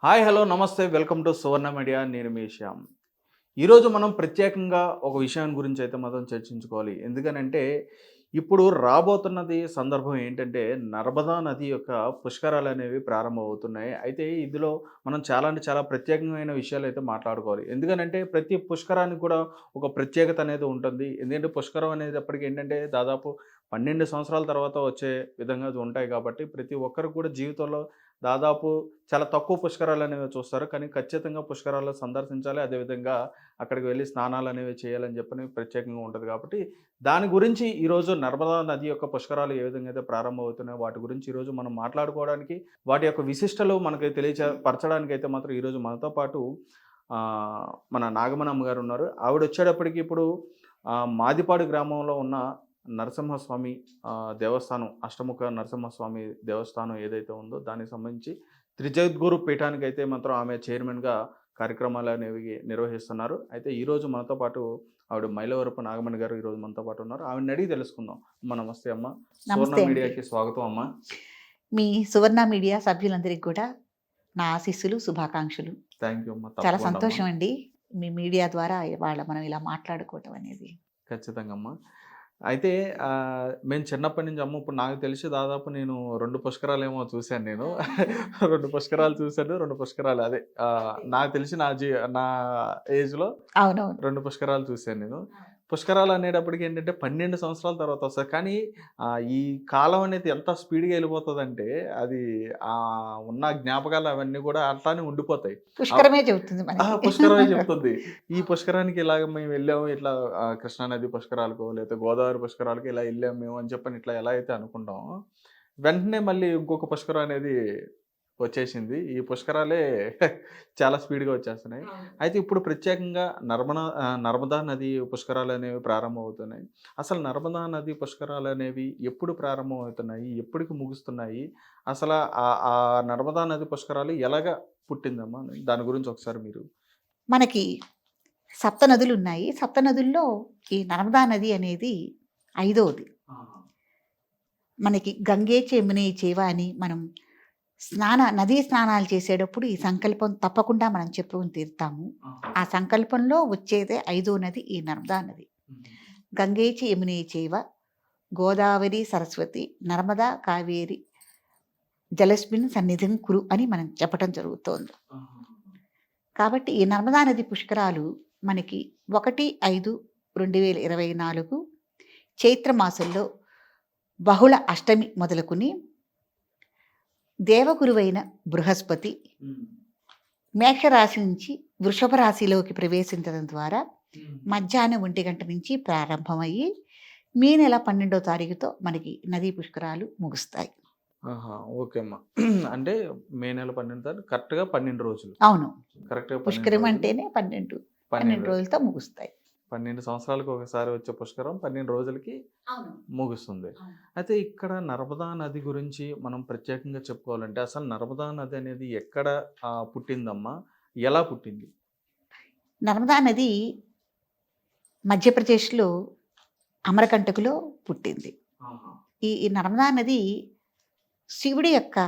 Hi hello నమస్తే welcome to Suvarna media నేను మీ శ్యామ్. ఈరోజు మనం ప్రత్యేకంగా ఒక విషయం గురించి అయితే మాత్రం చర్చించుకోవాలి. ఎందుకనంటే ఇప్పుడు రాబోతున్నది సందర్భం ఏంటంటే నర్మదా నది యొక్క పుష్కరాలు అనేవి ప్రారంభమవుతున్నాయి. అయితే ఇందులో మనం చాలా అంటే చాలా ప్రత్యేకమైన విషయాలు అయితే మాట్లాడుకోవాలి. ఎందుకనంటే ప్రతి పుష్కరానికి కూడా ఒక ప్రత్యేకత అనేది ఉంటుంది. ఎందుకంటే పుష్కరం అనేటప్పటికి ఏంటంటే దాదాపు 12 సంవత్సరాల తర్వాత వచ్చే విధంగా ఉంటాయి కాబట్టి ప్రతి ఒక్కరు కూడా జీవితంలో దాదాపు చాలా తక్కువ పుష్కరాలనేవి చూస్తారు. కానీ ఖచ్చితంగా పుష్కరాల్లో సందర్శించాలి. అదేవిధంగా అక్కడికి వెళ్లి స్నానాలనేవి చేయాలని చెప్పని ప్రత్యేకంగా ఉంటది కాబట్టి, దాని గురించి ఈరోజు నర్మదా నది యొక్క పుష్కరాలు ఏ విధంగా అయితే ప్రారంభమవుతున్నాయో వాటి గురించి ఈరోజు మనం మాట్లాడుకోవడానికి, వాటి యొక్క విశిష్టలు మనకి పరచడానికైతే మాత్రం ఈరోజు మనతో పాటు మన నాగమనమ్మ గారున్నారు. ఆవిడొచ్చేటప్పటికి ఇప్పుడు మాదిపాడు గ్రామంలో ఉన్న నరసింహస్వామి దేవస్థానం, అష్టముఖ నరసింహస్వామి దేవస్థానం ఏదైతే ఉందో దానికి సంబంధించి త్రిజగద్గురు పీఠానికైతే మాత్రం ఆమె చైర్మన్‌గా కార్యక్రమాలనేవి నిర్వహిస్తున్నారు. అయితే ఈరోజు మనతో పాటు ఆవిడ మైలవరపు నాగమణి గారు ఈరోజు మనతో పాటు ఉన్నారు. ఆవిడని అడిగి తెలుసుకుందాం. అమ్మ నమస్తే అమ్మ. సువర్ణ నమస్తే అండి. మీడియాకి స్వాగతం అమ్మ. మీ సువర్ణ మీడియా సభ్యులందరికీ కూడా నా ఆశీస్సులు, శుభాకాంక్షలు. థాంక్ యూ అమ్మ. చాలా తప్పకుండా అమ్మ. సంతోషం అండి. మీ మీడియా ద్వారా ఇవాళ మనం ఇలా మాట్లాడుకోవటం అనేది. ఖచ్చితంగా అమ్మ. అయితే మేము చిన్నప్పటి నుంచి అమ్మ ఇప్పుడు నాకు తెలిసి దాదాపు నేను 2 పుష్కరాలేమో చూసాను నేను. 2 పుష్కరాలు చూసాను. 2 పుష్కరాలు అదే నాకు తెలిసి నా ఏజ్‌లో అవునవును. 2 పుష్కరాలు చూసాను నేను. పుష్కరాలు అనేటప్పటికి ఏంటంటే 12 సంవత్సరాల తర్వాత వస్తాయి. కానీ ఈ కాలం అనేది ఎంత స్పీడ్‌గా ఎళ్ళిపోతదంటే అది ఉన్న జ్ఞాపకాలు అవన్నీ కూడా అట్లానే ఉండిపోతాయి. పుష్కరమే చెబుతుంది మనకి. పుష్కరమే చెప్తుంది. ఈ పుష్కరానికి ఇలాగ మేము వెళ్ళాము ఇట్లా కృష్ణా నది పుష్కరాలకో, లేకపోతే గోదావరి పుష్కరాలకో ఇలా ఎళ్ళాము మేము అని చెప్పని ఇట్లా ఎలా అయితే అనుకుంటామో, వెంటనే మళ్ళీ ఇంకొక పుష్కరం అనేది వచ్చేసింది. ఈ పుష్కరాలే చాలా స్పీడ్‌గా వచ్చేస్తున్నాయి. అయితే ఇప్పుడు ప్రత్యేకంగా నర్మదా నది పుష్కరాలనేవి ప్రారంభమవుతున్నాయి. అసలు నర్మదా నది పుష్కరాలనేవి ఎప్పుడు ప్రారంభమవుతున్నాయి? ఎప్పటికి ముగుస్తున్నాయి? అసల ఆ నర్మదా నది పుష్కరాలు ఎలాగా పుట్టిందమ్మా? దాని గురించి ఒకసారి మీరు మనకి సప్త నదులున్నాయి. సప్త నదుల్లో ఈ నర్మదా నది అనేది ఐదవది. మనకి గంగే చెయమునే చేవ అని మనం నదీ స్నానాలు చేసేటప్పుడు ఈ సంకల్పం తప్పకుండా మనం చెప్పుకొని తీరుతాము. ఆ సంకల్పంలో వచ్చేదే ఐదో నది ఈ నర్మదా నది. గంగేచి యమునే చేవ గోదావరి సరస్వతి నర్మదా కావేరి జలస్మిన్ సన్నిధిం కురు అని మనం చెప్పటం జరుగుతోంది. కాబట్టి ఈ నర్మదా నది పుష్కరాలు మనకి 1/5/2024 చైత్రమాసంలో బహుళ అష్టమి మొదలుకుని దేవగురువైన బృహస్పతి మేషరాశి నుంచి వృషభ రాశిలోకి ప్రవేశించడం ద్వారా మధ్యాహ్నం 1 గంట నుంచి ప్రారంభమయ్యి మే నెల 12వ తారీఖుతో మనకి నదీ పుష్కరాలు ముగుస్తాయి. ఓకే అమ్మా. అంటే మే నెల 12 తారీఖు కరెక్ట్‌గా 12 రోజులు. అవును. కరెక్ట్‌గా 12 పుష్కరం రోజులు. అంటేనే 12 12 రోజులతో ముగుస్తాయి. 12 సంవత్సరాలకు ఒకసారి వచ్చే పుష్కరం 12 రోజులకి ముగుస్తుంది. అయితే ఇక్కడ నర్మదా నది గురించి మనం ప్రత్యేకంగా చెప్పుకోవాలంటే అసలు నర్మదా నది అనేది ఎక్కడ పుట్టిందమ్మా? ఎలా పుట్టింది? నర్మదా నది మధ్యప్రదేశ్‌లో అమరకంటకులో పుట్టింది. ఈ నర్మదా నది శివుడి యొక్క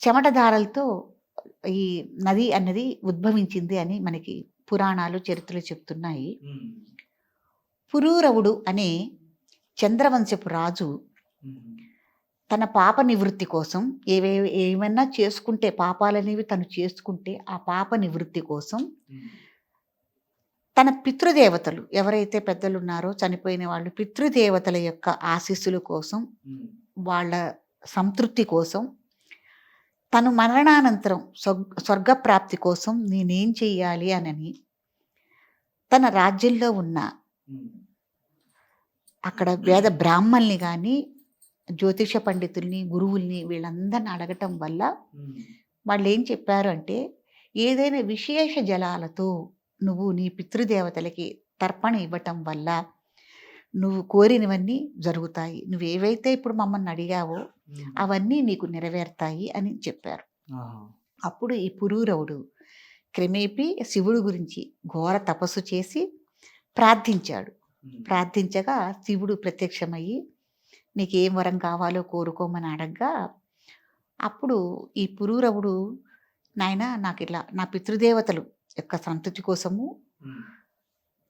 చెమటధారలతో ఈ నది అన్నది ఉద్భవించింది అని మనకి పురాణాలు, చరిత్రలు చెప్తున్నాయి. పురూరవుడు అనే చంద్రవంశపు రాజు తన పాప నివృత్తి కోసం ఏమన్నా చేసుకుంటే పాపాలనేవి తను చేసుకుంటే ఆ పాప నివృత్తి కోసం తన పితృదేవతలు ఎవరైతే పెద్దలు ఉన్నారో చనిపోయిన వాళ్ళు పితృదేవతల యొక్క ఆశీస్సుల కోసం వాళ్ళ సంతృప్తి కోసం తను మరణానంతరం స్వర్గప్రాప్తి కోసం నేనేం చెయ్యాలి అని తన రాజ్యంలో ఉన్న అక్కడ వేద బ్రాహ్మల్ని కానీ జ్యోతిష పండితుల్ని గురువుల్ని వీళ్ళందరిని అడగటం వల్ల వాళ్ళు ఏం చెప్పారు అంటే ఏదైనా విశేష జలాలతో నువ్వు నీ పితృదేవతలకి తర్పణ ఇవ్వటం వల్ల నువ్వు కోరినవన్నీ జరుగుతాయి. నువ్వేవైతే ఇప్పుడు మమ్మల్ని అడిగావో అవన్నీ నీకు నెరవేరుతాయి అని చెప్పారు. అప్పుడు ఈ పురూరవుడు క్రమేపీ శివుడు గురించి ఘోర తపస్సు చేసి ప్రార్థించాడు. ప్రార్థించగా శివుడు ప్రత్యక్షమయ్యి నీకేం వరం కావాలో కోరుకోమని అడగ్గా అప్పుడు ఈ పురూరవుడు నాయనా నాకు ఇలా నా పితృదేవతలు యొక్క సంతృప్తి కోసము,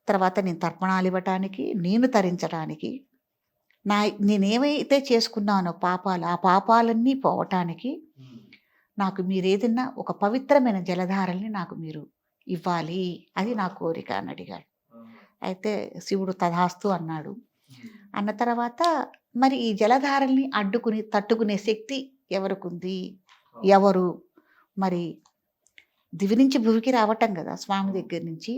తర్వాత నేను తర్పణాలు ఇవ్వటానికి, నేను తరించడానికి, నా నేనేమైతే చేసుకున్నానో పాపాలు, ఆ పాపాలన్నీ పోవటానికి నాకు మీరేదన్నా ఒక పవిత్రమైన జలధారల్ని నాకు మీరు ఇవ్వాలి. అది నా కోరిక అని అడిగాడు. అయితే శివుడు తథాస్తు అన్నాడు. అన్న తర్వాత మరి ఈ జలధారల్ని అడ్డుకుని తట్టుకునే శక్తి ఎవరికుంది? ఎవరు? మరి దివి నుంచి భూమికి రావటం కదా స్వామి దగ్గర నుంచి.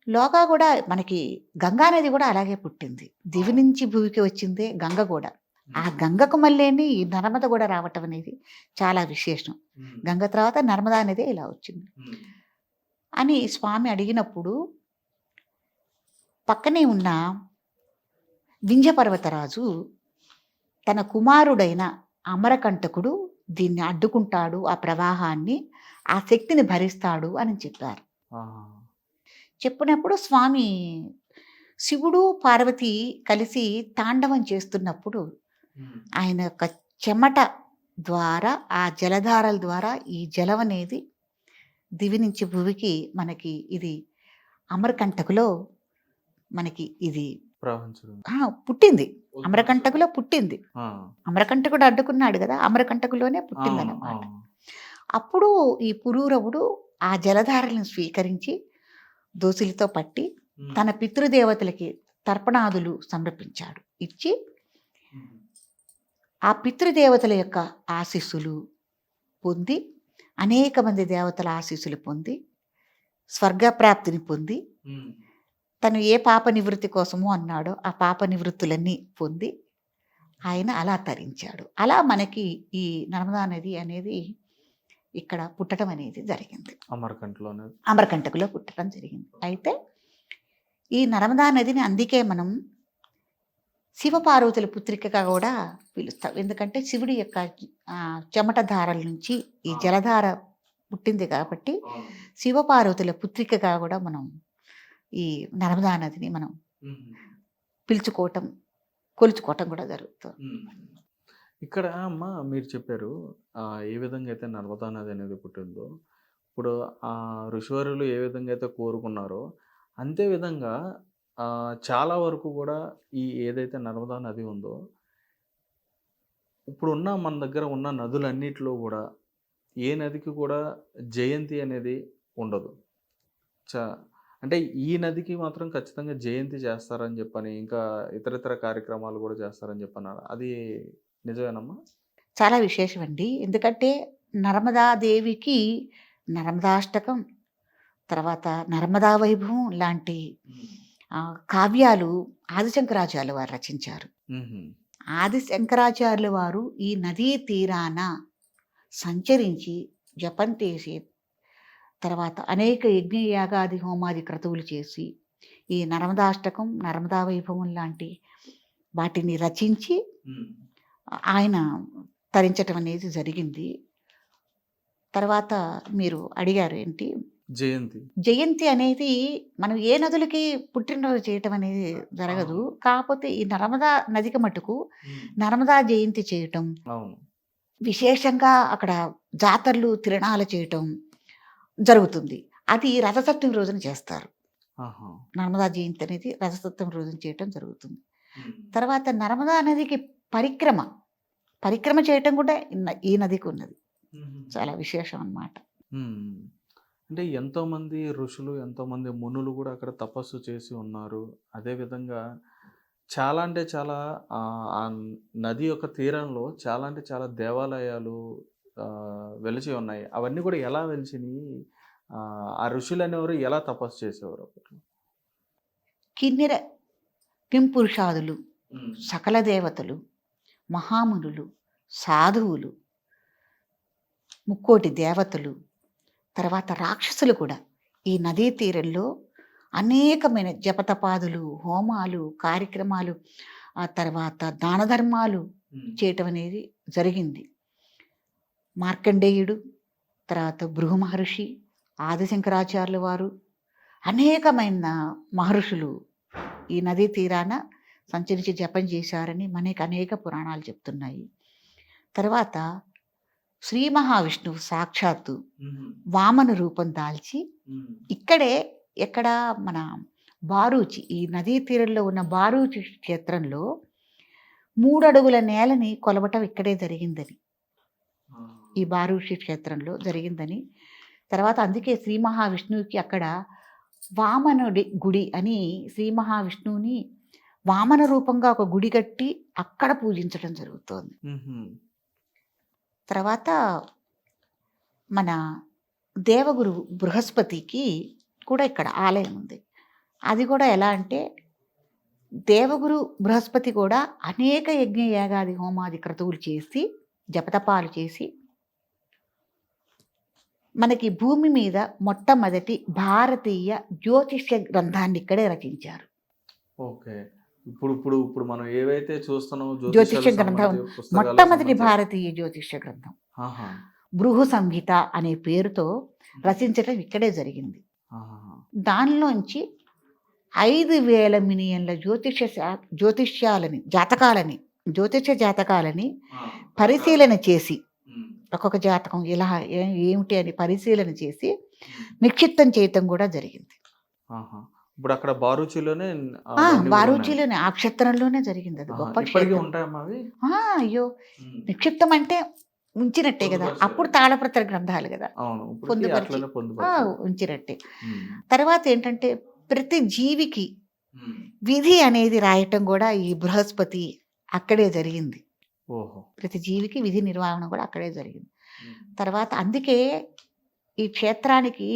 లోగా కూడా మనకి గంగా నది కూడా అలాగే పుట్టింది. దివి నుంచి భూమికి వచ్చిందే గంగ కూడా. ఆ గంగకు మళ్ళీని ఈ నర్మద కూడా రావటం అనేది చాలా విశేషం. గంగ తర్వాత నర్మదా అనేది ఇలా వచ్చింది అని స్వామి అడిగినప్పుడు పక్కనే ఉన్న వింధ్య పర్వతరాజు తన కుమారుడైన అమరకంటకుడు దీన్ని అడ్డుకుంటాడు, ఆ ప్రవాహాన్ని, ఆ శక్తిని భరిస్తాడు అని చెప్పారు. చెప్పినప్పుడు స్వామి శివుడు పార్వతి కలిసి తాండవం చేస్తున్నప్పుడు ఆయన యొక్క చెమట ద్వారా, ఆ జలధారల ద్వారా ఈ జలం అనేది దివి నుంచి భూమికి మనకి ఇది అమరకంటకులో మనకి ఇది పుట్టింది. అమరకంటకులో పుట్టింది. అమరకంటకుడు అడ్డుకున్నాడు కదా, అమరకంటకులోనే పుట్టింది అన్నమాట. అప్పుడు ఈ పురూరవుడు ఆ జలధారలను స్వీకరించి దోసిలితో పట్టి తన పితృదేవతలకి తర్పణాదులు సమర్పించాడు. ఇచ్చి ఆ పితృదేవతల యొక్క ఆశీస్సులు పొంది, అనేక మంది దేవతల ఆశీస్సులు పొంది, స్వర్గప్రాప్తిని పొంది, తను ఏ పాప నివృత్తి కోసమో అన్నాడో ఆ పాప నివృత్తులన్నీ పొంది ఆయన అలా తరించాడు. అలా మనకి ఈ నర్మదా నది అనేది ఇక్కడ పుట్టడం అనేది జరిగింది. అమరకంటకులో పుట్టడం జరిగింది. అయితే ఈ నర్మదా నదిని అందుకే మనం శివపార్వతుల పుత్రికగా కూడా పిలుస్తాం. ఎందుకంటే శివుడి యొక్క చెమట ధారల నుంచి ఈ జలధార పుట్టింది కాబట్టి శివపార్వతుల పుత్రికగా కూడా మనం ఈ నర్మదా నదిని మనం పిలుచుకోవటం, కొలుచుకోవటం కూడా జరుగుతుంది. ఇక్కడ అమ్మ మీరు చెప్పారు ఏ విధంగా అయితే నర్మదా నది అనేది పుట్టిందో, ఇప్పుడు ఆ ఋషివరులు ఏ విధంగా అయితే కోరుకున్నారో అంతే విధంగా చాలా వరకు కూడా ఈ ఏదైతే నర్మదా నది ఉందో, ఇప్పుడున్న మన దగ్గర ఉన్న నదులన్నిటిలో కూడా ఏ నదికి కూడా జయంతి అనేది ఉండదు. అంటే ఈ నదికి మాత్రం ఖచ్చితంగా జయంతి చేస్తారని చెప్పని, ఇంకా ఇతరితర కార్యక్రమాలు కూడా చేస్తారని చెప్పన్నారు. అది నిజమేనమ్మా? చాలా విశేషం అండి. ఎందుకంటే నర్మదాదేవికి నర్మదాష్టకం, తర్వాత నర్మదా వైభవం లాంటి కావ్యాలు ఆదిశంకరాచార్యులు వారు రచించారు. ఆదిశంకరాచార్యులు వారు ఈ నదీ తీరాన సంచరించి జపం చేసి, తర్వాత అనేక యజ్ఞయాగాది హోమాది క్రతువులు చేసి ఈ నర్మదాష్టకం, నర్మదా వైభవం లాంటి వాటిని రచించి ఆయన తరించటం అనేది జరిగింది. తర్వాత మీరు అడిగారు ఏంటి జయంతి అనేది మనం ఏ నదులకి పుట్టినరోజు చేయటం అనేది జరగదు. కాకపోతే ఈ నర్మదా నదికి మటుకు నర్మదా జయంతి చేయటం, విశేషంగా అక్కడ జాతరలు తిరణాలు చేయటం జరుగుతుంది. అది రథసప్తమి రోజున చేస్తారు. నర్మదా జయంతి అనేది రథసప్తమి రోజున చేయటం జరుగుతుంది. తర్వాత నర్మదా నదికి పరిక్రమ చేయటం కూడా ఈ నదికి ఉన్నది. చాలా విశేషం అన్నమాట. అంటే ఎంతోమంది ఋషులు, ఎంతోమంది మునులు కూడా అక్కడ తపస్సు చేసి ఉన్నారు. అదేవిధంగా చాలా అంటే చాలా ఆ నది యొక్క తీరంలో చాలా అంటే చాలా దేవాలయాలు వెలిచి ఉన్నాయి. అవన్నీ కూడా ఎలా వెలిచినాయి? ఆ ఋషులు అనేవారు ఎలా తపస్సు చేసేవారు అప్పట్లో? కిన్నెర కింపురుషాదులు, సకల దేవతలు, మహామునులు, సాధువులు, ముక్కోటి దేవతలు, తర్వాత రాక్షసులు కూడా ఈ నదీ తీరంలో అనేకమైన జపతపాదులు, హోమాలు, కార్యక్రమాలు, ఆ తర్వాత దాన ధర్మాలు చేయటం అనేది జరిగింది. మార్కండేయుడు, తర్వాత భృగు మహర్షి, ఆదిశంకరాచార్యుల వారు, అనేకమైన మహర్షులు ఈ నదీ తీరాన సంచరించి జపం చేశారని మనకి అనేక పురాణాలు చెప్తున్నాయి. తర్వాత శ్రీ మహావిష్ణువు సాక్షాత్తు వామన రూపం దాల్చి ఇక్కడే ఎక్కడ మన బారూచి, ఈ నదీ తీరంలో ఉన్న బారూచి క్షేత్రంలో 3 అడుగుల నేలని కొలవటం ఇక్కడే జరిగిందని, ఈ బారూచి క్షేత్రంలో జరిగిందని. తర్వాత అందుకే శ్రీ మహావిష్ణువుకి అక్కడ వామనుడి గుడి అని, శ్రీ మహావిష్ణువుని వామన రూపంగా ఒక గుడి కట్టి అక్కడ పూజించడం జరుగుతోంది. తర్వాత మన దేవగురు బృహస్పతికి కూడా ఇక్కడ ఆలయం ఉంది. అది కూడా ఎలా అంటే, దేవగురు బృహస్పతి కూడా అనేక యజ్ఞ యాగాది హోమాది క్రతువులు చేసి, జపతపాలు చేసి, మనకి భూమి మీద మొట్టమొదటి భారతీయ జ్యోతిష్య గ్రంథాన్ని ఇక్కడే రచించారు. ఓకే. ఇప్పుడు ఇప్పుడు ఇప్పుడు మనం ఏవైతే చూస్తున్నామో జ్యోతిష్య గ్రంథం, మొట్టమొదటి భారతీయ జ్యోతిష్య గ్రంథం బృహు సంహిత అనే పేరుతో రచించడం ఇక్కడే జరిగింది. దానిలోంచి 5,000 మిలియన్ల జ్యోతిష్య జాతకాలని పరిశీలన చేసి, ఒక్కొక్క జాతకం ఇలా ఏమిటి అని పరిశీలన చేసి నిక్షిప్తం చేయటం కూడా జరిగింది. ఇప్పుడు అక్కడ బారూచిలోనే ఆ క్షేత్రంలోనే జరిగింది. అది గొప్ప క్షేత్రం. అయ్యో, నిక్షిప్తం అంటే ఉంచినట్టే కదా, అప్పుడు తాళపత్ర గ్రంథాలు కదా, ఉంచినట్టే. తర్వాత ఏంటంటే, ప్రతి జీవికి విధి అనేది రాయటం కూడా ఈ బృహస్పతి అక్కడే జరిగింది. ప్రతి జీవికి విధి నిర్వహణ కూడా అక్కడే జరిగింది. తర్వాత అందుకే ఈ క్షేత్రానికి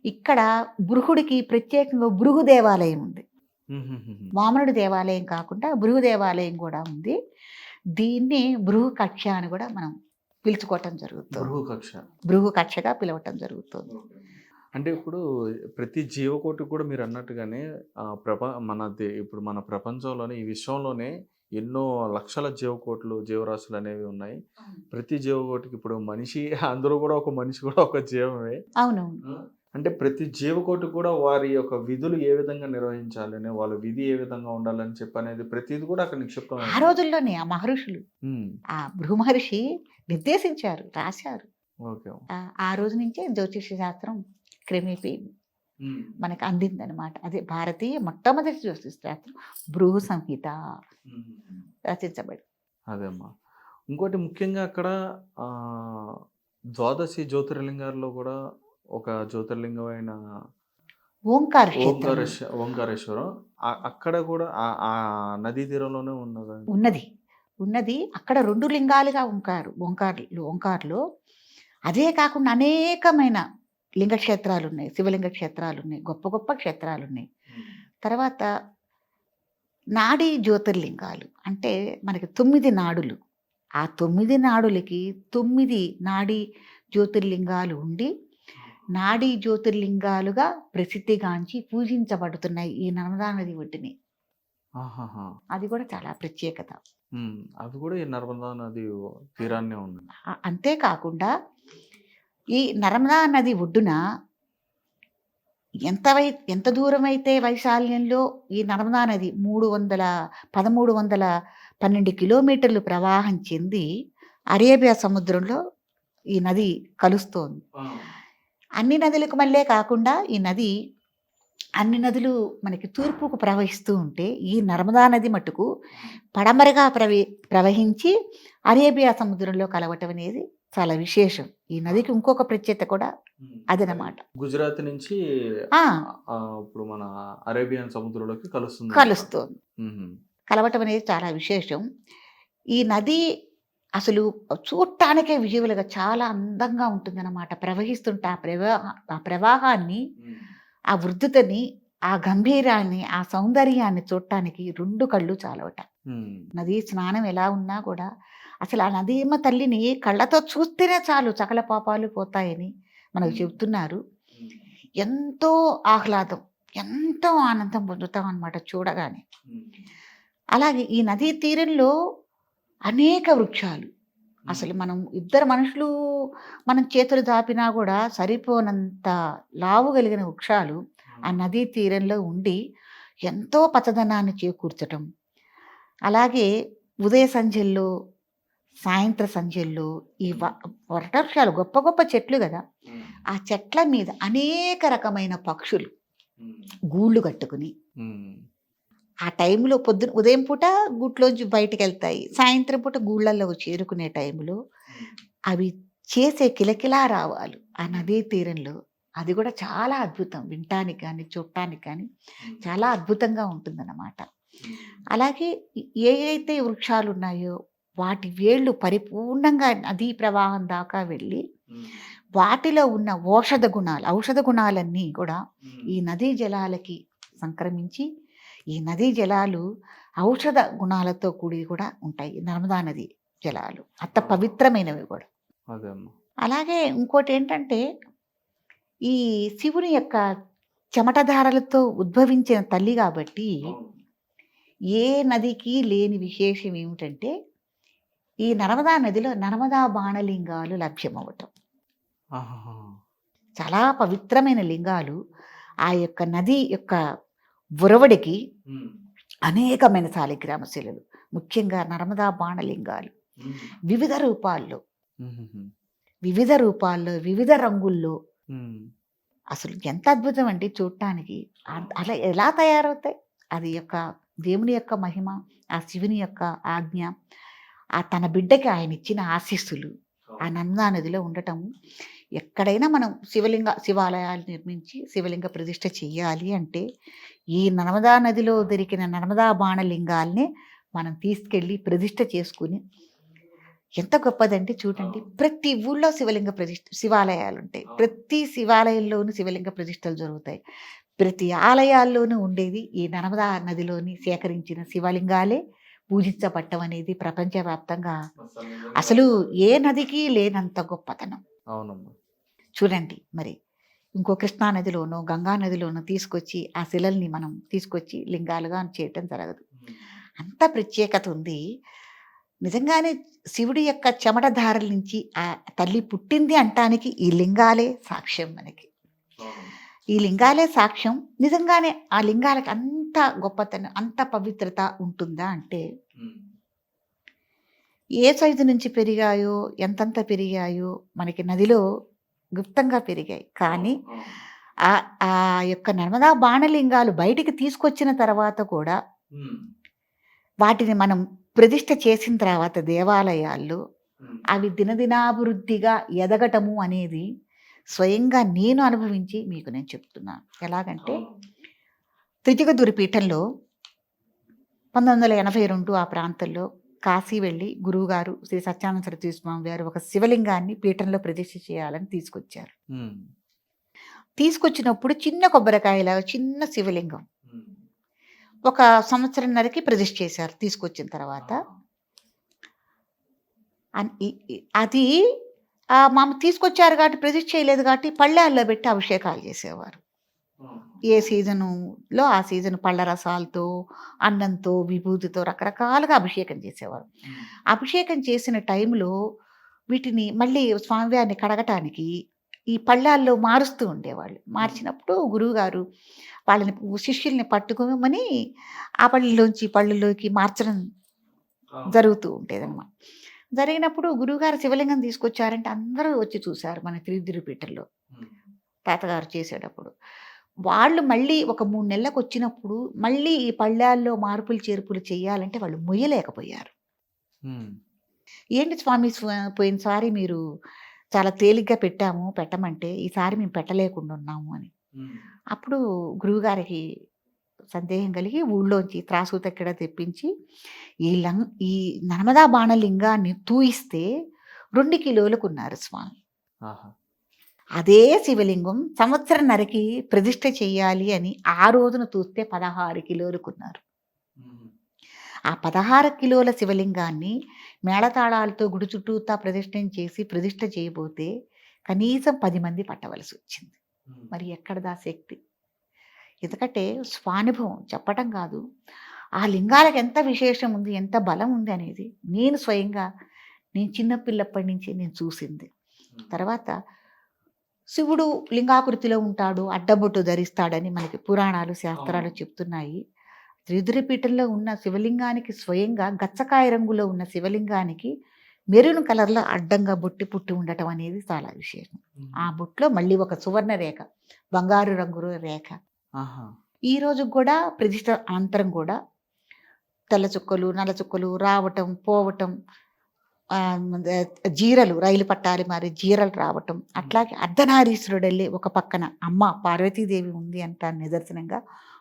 ఇక్కడ బృహుడికి ప్రత్యేకంగా భృగు దేవాలయం ఉంది. వామనుడి దేవాలయం కాకుండా భృగు దేవాలయం కూడా ఉంది. దీన్ని భృగు కక్ష అని కూడా మనం పిలుచుకోవటం జరుగుతుంది. భృగు కక్షగా పిలవటం జరుగుతుంది. అంటే ఇప్పుడు ప్రతి జీవకోటి కూడా మీరు అన్నట్టుగానే ఇప్పుడు మన ప్రపంచంలోనే, ఈ విశ్వంలోనే ఎన్నో లక్షల జీవకోట్లు, జీవరాశులు అనేవి ఉన్నాయి. ప్రతి జీవకోటికి ఇప్పుడు మనిషి, అందరూ కూడా ఒక మనిషి కూడా ఒక జీవమే. అవునవును. అంటే ప్రతి జీవకోటి కూడా వారి యొక్క విధులు ఏ విధంగా నిర్వహించాలని, వాళ్ళ విధి ఏ విధంగా ఉండాలని చెప్పనేది ప్రతిది కూడా అక్కడ నిక్షిప్తం. ఆ రోజుల్లోనే ఆ మహర్షులు, ఆ భృగు మహర్షి నిర్దేశించారు, రాశారు. ఆ రోజు నుంచే జ్యోతిష శాస్త్రం క్రమేపీ మనకు అందిందనమాట. అదే భారతీయ మొట్టమొదటి జ్యోతిష శాస్త్రం భృగు సంహిత రచించబడి. అదేమ్మా. ఇంకోటి ముఖ్యంగా అక్కడ ద్వాదశి జ్యోతిర్లింగాల్లో కూడా ఒక జ్యోతిర్లింగమైన ఓంకారేశ్వరం అక్కడ కూడా ఆ నదీ తీరంలోనే ఉన్నది. అక్కడ 2 లింగాలుగా ఓంకార్లు. అదే కాకుండా అనేకమైన లింగక్షేత్రాలు ఉన్నాయి, శివలింగ క్షేత్రాలు ఉన్నాయి, గొప్ప గొప్ప క్షేత్రాలు ఉన్నాయి. తర్వాత నాడీ జ్యోతిర్లింగాలు అంటే మనకి 9 నాడులు. ఆ 9 నాడులకి 9 నాడీ జ్యోతిర్లింగాలు ఉండి, నాడీ జ్యోతిర్లింగాలుగా ప్రసిద్ధిగాంచి పూజించబడుతున్నాయి ఈ నర్మదా నది ఒడ్డుని. అది కూడా చాలా ప్రత్యేకత. అది కూడా ఈ నర్మదా నది తీరాన్నే ఉంది. అంతేకాకుండా ఈ నర్మదా నది ఒడ్డున ఎంత దూరం అయితే వైశాల్యంలో ఈ నర్మదా నది 1312 కిలోమీటర్లు ప్రవాహం చెంది అరేబియా సముద్రంలో ఈ నది కలుస్తోంది. అన్ని నదులకు మళ్ళీ కాకుండా ఈ నది, అన్ని నదులు మనకి తూర్పుకు ప్రవహిస్తూ ఉంటే, ఈ నర్మదా నది మట్టుకు పడమరగా ప్రవహించి అరేబియా సముద్రంలో కలవటం అనేది చాలా విశేషం. ఈ నదికి ఇంకొక ప్రత్యేకత కూడా అదనమాట. గుజరాత్ నుంచి ఇప్పుడు మన అరేబియన్ సముద్రంలోకి కలుస్తుంది. కలవటం అనేది చాలా విశేషం. ఈ నది అసలు చూడటానికే విజువల్గా చాలా అందంగా ఉంటుందన్నమాట. ప్రవహిస్తుంటే ఆ ప్రవాహాన్ని, ఆ వృద్ధతని, ఆ గంభీరాన్ని, ఆ సౌందర్యాన్ని చూడటానికి 2 కళ్ళు చాలవట. నది స్నానం ఎలా ఉన్నా కూడా అసలు ఆ నదీమ తల్లిని కళ్ళతో చూస్తేనే చాలు సకల పాపాలు పోతాయని మనకు చెబుతున్నారు. ఎంతో ఆహ్లాదం, ఎంతో ఆనందం పొందుతాం అన్నమాట చూడగానే. అలాగే ఈ నదీ తీరంలో అనేక వృక్షాలు, అసలు మనం ఇద్దరు మనుషులు మనం చేతులు దాపినా కూడా సరిపోనంత లావు కలిగిన వృక్షాలు ఆ నదీ తీరంలో ఉండి ఎంతో పచ్చదనాన్ని చేకూర్చటం. అలాగే ఉదయ సంధ్యల్లో సాయంత్ర సంధ్యల్లో ఈ వటవృక్షాలు గొప్ప గొప్ప చెట్లు కదా, ఆ చెట్ల మీద అనేక రకమైన పక్షులు గూళ్ళు కట్టుకుని ఆ టైంలో ఉదయం పూట గూట్లోంచి బయటకు వెళ్తాయి, సాయంత్రం పూట గూళ్ళల్లో చేరుకునే టైంలో అవి చేసే కిలకిలా రావాలు ఆ నదీ తీరంలో, అది కూడా చాలా అద్భుతం. వినటానికి కానీ చూడటానికి కానీ చాలా అద్భుతంగా ఉంటుందన్నమాట. అలాగే ఏవైతే వృక్షాలు ఉన్నాయో వాటి వేళ్ళు పరిపూర్ణంగా నదీ ప్రవాహం దాకా వెళ్ళి వాటిలో ఉన్న ఔషధ గుణాలన్నీ కూడా ఈ నదీ జలాలకి సంక్రమించి ఈ నదీ జలాలు ఔషధ గుణాలతో కూడి కూడా ఉంటాయి. నర్మదా నది జలాలు అంత పవిత్రమైనవి కూడా. అలాగే ఇంకోటి ఏంటంటే, ఈ శివుని యొక్క చెమటధారలతో ఉద్భవించిన తల్లి కాబట్టి ఏ నదికి లేని విశేషం ఏమిటంటే, ఈ నర్మదా నదిలో నర్మదా బాణలింగాలు లభ్యమవటం. చాలా పవిత్రమైన లింగాలు. ఆ యొక్క నది యొక్క ఉరవడికి అనేకమైన శాలిగ్రామ శిలలు, ముఖ్యంగా నర్మదా బాణలింగాలు వివిధ రూపాల్లో వివిధ రంగుల్లో, అసలు ఎంత అద్భుతం అంటే చూడటానికి. అలా ఎలా తయారవుతాయి? అది యొక్క దేవుని యొక్క మహిమ, ఆ శివుని యొక్క ఆజ్ఞ, ఆ తన బిడ్డకి ఆయన ఇచ్చిన ఆశీస్సులు ఆ నర్మదా నదిలో ఉండటం. ఎక్కడైనా మనం శివాలయాలు నిర్మించి శివలింగ ప్రతిష్ఠ చెయ్యాలి అంటే ఈ నర్మదా నదిలో దొరికిన నర్మదా బాణలింగాల్ని మనం తీసుకెళ్ళి ప్రతిష్ఠ చేసుకుని, ఎంత గొప్పదంటే చూడండి, ప్రతి ఊళ్ళో శివాలయాలు ఉంటాయి. ప్రతి శివాలయంలోనూ శివలింగ ప్రతిష్టలు జరుగుతాయి. ప్రతి ఆలయాల్లోనూ ఉండేది ఈ నర్మదా నదిలోని సేకరించిన శివలింగాలే పూజించబట్టం అనేది ప్రపంచవ్యాప్తంగా అసలు ఏ నదికి లేనంత గొప్పతనం. అవునమ్మా. చూడండి, మరి ఇంకో కృష్ణా నదిలోనో గంగా నదిలోనో తీసుకొచ్చి ఆ శిలల్ని మనం తీసుకొచ్చి లింగాలుగా చేయటం జరగదు. అంత ప్రత్యేకత ఉంది. నిజంగానే శివుడి యొక్క చెమటధారల నుంచి ఆ తల్లి పుట్టింది అంటానికి ఈ లింగాలే సాక్ష్యం మనకి. ఈ లింగాలే సాక్ష్యం. నిజంగానే ఆ లింగాలకి అంత గొప్పతనం, అంత పవిత్రత ఉంటుందా అంటే, ఏ సైజు నుంచి పెరిగాయో, ఎంతంత పెరిగాయో మనకి నదిలో గుప్తంగా పెరిగాయి. కానీ ఆ యొక్క నర్మదా బాణలింగాలు బయటికి తీసుకొచ్చిన తర్వాత కూడా వాటిని మనం ప్రతిష్ఠ చేసిన తర్వాత దేవాలయాల్లో అవి దినదినాభివృద్ధిగా ఎదగటము అనేది స్వయంగా నేను అనుభవించి మీకు నేను చెప్తున్నాను. ఎలాగంటే, త్రిజగదురి పీఠంలో 1982 ఆ ప్రాంతంలో కాశీ వెళ్ళి గురువుగారు శ్రీ సత్యానంద సరస్వతి స్వామి గారు ఒక శివలింగాన్ని పీఠంలో ప్రతిష్ఠ చేయాలని తీసుకొచ్చారు. తీసుకొచ్చినప్పుడు చిన్న కొబ్బరికాయల చిన్న శివలింగం ఒక సంవత్సరంన్నరకి ప్రతిష్ఠ చేశారు. తీసుకొచ్చిన తర్వాత అది మామ తీసుకొచ్చారు కాబట్టి ప్రతిష్ఠ చేయలేదు కాబట్టి పళ్ళాల్లో పెట్టి అభిషేకాలు చేసేవారు. ఏ సీజనులో ఆ సీజన్ పళ్ళ రసాలతో, అన్నంతో, విభూతితో రకరకాలుగా అభిషేకం చేసేవారు. అభిషేకం చేసిన టైంలో వీటిని మళ్ళీ స్వామివారిని కడగటానికి ఈ పళ్ళాల్లో మారుస్తూ ఉండేవాళ్ళు. మార్చినప్పుడు గురువుగారు వాళ్ళని శిష్యుల్ని పట్టుకోమని ఆ పళ్ళులోకి మార్చడం జరుగుతూ ఉండేదన్నమాట. జరిగినప్పుడు గురువుగారు శివలింగం తీసుకొచ్చారంటే అందరూ వచ్చి చూశారు మన త్రిదిరుపీఠంలో తాతగారు చేసేటప్పుడు. వాళ్ళు మళ్ళీ ఒక 3 నెలలకు వచ్చినప్పుడు మళ్ళీ ఈ పళ్ళాల్లో మార్పులు చేర్పులు చేయాలంటే వాళ్ళు మొయ్యలేకపోయారు. ఏంటి స్వామి, పోయినసారి మీరు చాలా తేలిగ్గా పెట్టమంటే ఈసారి మేము పెట్టలేకుండా ఉన్నాము అని. అప్పుడు గురువుగారికి సందేహం కలిగి ఊళ్ళోంచి త్రాసు తక్కెడ తెప్పించి ఈ నర్మదా బాణలింగాన్ని తూయిస్తే 2 కిలోలకు ఉన్నారు స్వామి. అదే శివలింగం సంవత్సరంన్నరకి ప్రతిష్ఠ చెయ్యాలి అని ఆ రోజున తూస్తే 16 కిలోలకు ఉన్నారు. ఆ 16 కిలోల శివలింగాన్ని మేళతాళాలతో గుడి చుట్టూతా ప్రతిష్ఠ చేయబోతే కనీసం 10 మంది పట్టవలసి వచ్చింది. మరి ఎక్కడదా శక్తి? ఎందుకంటే స్వానుభవం చెప్పటం కాదు, ఆ లింగాలకు ఎంత విశేషం ఉంది, ఎంత బలం ఉంది అనేది నేను స్వయంగా చిన్నపిల్లప్పటి నుంచి నేను చూసింది. తర్వాత శివుడు లింగాకృతిలో ఉంటాడు, అడ్డబొట్టు ధరిస్తాడని మనకి పురాణాలు శాస్త్రాలు చెప్తున్నాయి. త్రిదిరిపీఠంలో ఉన్న శివలింగానికి స్వయంగా గచ్చకాయ రంగులో ఉన్న శివలింగానికి మెరూన్ కలర్‌లో అడ్డంగా బొట్టి పుట్టి ఉండటం అనేది చాలా విశేషం. ఆ బొట్టులో మళ్ళీ ఒక సువర్ణ రేఖ, బంగారు రంగులో రేఖ. ఆహా! ఈ రోజుకి గూడా ప్రతిష్ట అనంతరం గూడా తెల్ల చుక్కలు, నల్ల చుక్కలు రావటం, పోవటం, జీరలు రైలు పట్టాలు మారి జీరలు రావటం. అట్లాగే అర్ధనారీశ్వరుడెళ్ళి ఒక పక్కన అమ్మ పార్వతీదేవి ఉంది అంటారు నిదర్శనంగా.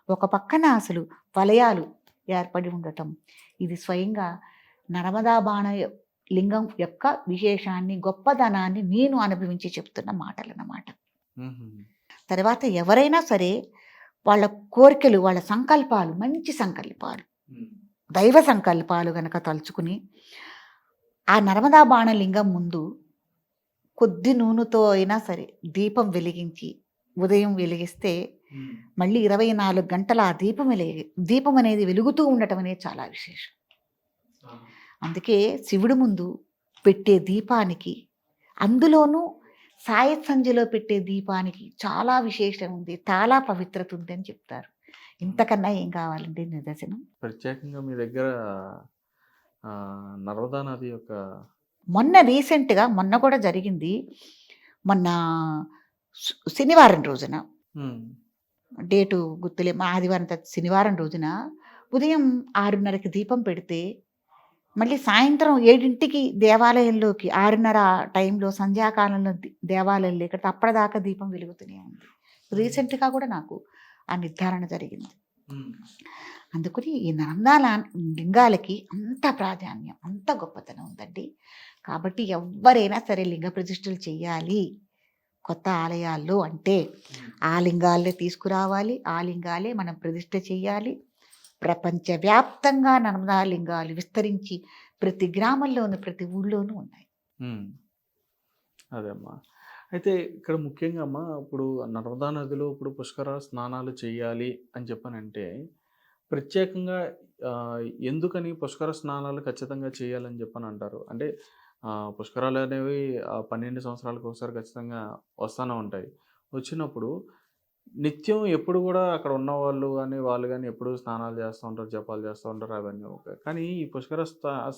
ఒక పక్కన అసలు వలయాలు ఏర్పడి ఉండటం. ఇది స్వయంగా నర్మదా బాణ లింగం యొక్క విశేషాన్ని, గొప్పదనాన్ని నేను అనుభవించి చెప్తున్న మాటలన్నమాట. హుహు. తర్వాత ఎవరైనా సరే వాళ్ళ కోరికలు, వాళ్ళ సంకల్పాలు, మంచి సంకల్పాలు, దైవ సంకల్పాలు గనక తలుచుకుని ఆ నర్మదా బాణలింగం ముందు కొద్ది నూనెతో అయినా సరే దీపం వెలిగించి ఉదయం వెలిగిస్తే మళ్ళీ 24 గంటలు ఆ దీపం అనేది వెలుగుతూ ఉండటం అనేది చాలా విశేషం. అందుకే శివుడి ముందు పెట్టే దీపానికి, అందులోనూ సాయ సంధ్యలో పెట్టే దీపానికి చాలా విశేషం ఉంది, చాలా పవిత్రత ఉంది అని చెప్తారు. ఇంతకన్నా ఏం కావాలండి నిదర్శనం. ప్రత్యేకంగా మీ దగ్గర నర్మదా నది యొక్క రీసెంట్‌గా మొన్న కూడా జరిగింది. మొన్న శనివారం రోజున హ్మ్. డేటు గుర్తులే. ఆదివారం శనివారం రోజున ఉదయం 6:30కి దీపం పెడితే మళ్ళీ సాయంత్రం 7కి దేవాలయంలోకి 6:30 టైంలో సంధ్యాకాలంలో దేవాలయంలో ఇక్కడ అప్పటిదాకా దీపం వెలుగుతూనే ఉంది. రీసెంట్‌గా కూడా నాకు ఆ నిర్ధారణ జరిగింది. అందుకని ఈ లింగాలకి అంత ప్రాధాన్యం, అంత గొప్పతనం ఉందండి. కాబట్టి ఎవ్వరైనా సరే లింగ ప్రతిష్ఠలు చెయ్యాలి కొత్త ఆలయాల్లో అంటే ఆ లింగాలే తీసుకురావాలి, ఆ లింగాలే మనం ప్రతిష్ఠ చెయ్యాలి. ప్రపంచవ్యాప్తంగా నర్మదా లింగాలు విస్తరించి ప్రతి గ్రామంలోనూ, ప్రతి ఊళ్ళోనూ ఉన్నాయి. అదే అమ్మా. అయితే ఇక్కడ ముఖ్యంగా అమ్మా, ఇప్పుడు నర్మదా నదిలో ఇప్పుడు పుష్కర స్నానాలు చేయాలి అని చెప్పనంటే ప్రత్యేకంగా ఎందుకని పుష్కర స్నానాలు ఖచ్చితంగా చేయాలని చెప్పని అంటారు? అంటే పుష్కరాలు అనేవి 12 సంవత్సరాలకు ఒకసారి ఖచ్చితంగా వస్తూనే ఉంటాయి. వచ్చినప్పుడు నిత్యం ఎప్పుడు కూడా అక్కడ ఉన్నవాళ్ళు కానీ వాళ్ళు కానీ ఎప్పుడు స్నానాలు చేస్తూ ఉంటారు, జపాలు చేస్తూ ఉంటారు, అవన్నీ ఓకే. కానీ ఈ పుష్కర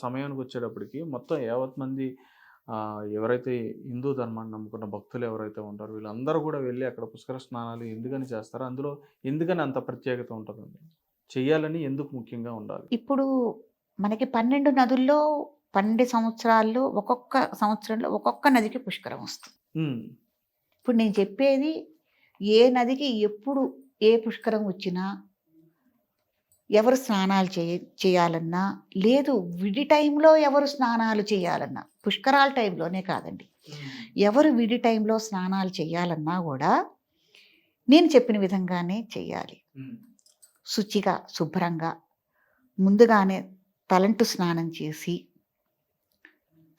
సమయానికి వచ్చేటప్పటికి మొత్తం యావత్ మంది ఎవరైతే హిందూ ధర్మాన్ని నమ్ముకున్న భక్తులు ఎవరైతే ఉంటారో వీళ్ళందరూ కూడా వెళ్ళి అక్కడ పుష్కర స్నానాలు ఎందుకని చేస్తారు? అందులో ఎందుకని అంత ప్రత్యేకత ఉంటుందండి? చెయ్యాలని ఎందుకు ముఖ్యంగా ఉండాలి? ఇప్పుడు మనకి 12 నదుల్లో 12 సంవత్సరాల్లో ఒక్కొక్క సంవత్సరంలో ఒక్కొక్క నదికి పుష్కరం వస్తుంది. ఇప్పుడు నేను చెప్పేది ఏ నదికి ఎప్పుడు ఏ పుష్కరం వచ్చినా, ఎవరు స్నానాలు చేయాలన్నా, లేదు విడి టైంలో ఎవరు స్నానాలు చేయాలన్నా, పుష్కరాల టైంలోనే కాదండి, ఎవరు విడి టైంలో స్నానాలు చేయాలన్నా కూడా నేను చెప్పిన విధంగానే చెయ్యాలి. శుచిగా, శుభ్రంగా ముందుగానే తలంటు స్నానం చేసి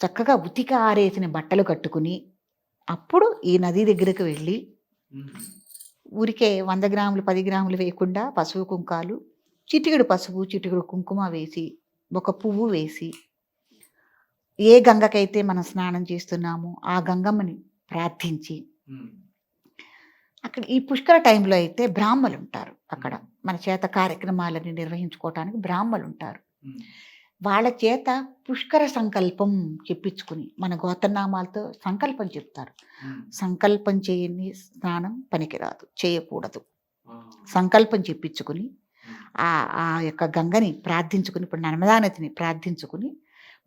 చక్కగా ఉతికి ఆరేసిన బట్టలు కట్టుకుని అప్పుడు ఈ నది దగ్గరకు వెళ్ళి ఊరికే 100 గ్రాములు 10 గ్రాములు వేయకుండా పసుపు కుంకాలు, చిటికెడు పసుపు చిటికెడు కుంకుమ వేసి, ఒక పువ్వు వేసి, ఏ గంగకైతే మనం స్నానం చేస్తున్నామో ఆ గంగమ్మని ప్రార్థించి, అక్కడ ఈ పుష్కర టైంలో అయితే బ్రాహ్మలు ఉంటారు. అక్కడ మన చేత కార్యక్రమాలని నిర్వహించుకోవటానికి బ్రాహ్మలు ఉంటారు. వాళ్ళ చేత పుష్కర సంకల్పం చెప్పించుకుని మన గోత్రనామాలతో సంకల్పం చెప్తారు. సంకల్పం చేయని స్నానం పనికిరాదు, చేయకూడదు. సంకల్పం చెప్పించుకుని ఆ యొక్క గంగని ప్రార్థించుకుని, ఇప్పుడు నర్మదా నదిని ప్రార్థించుకుని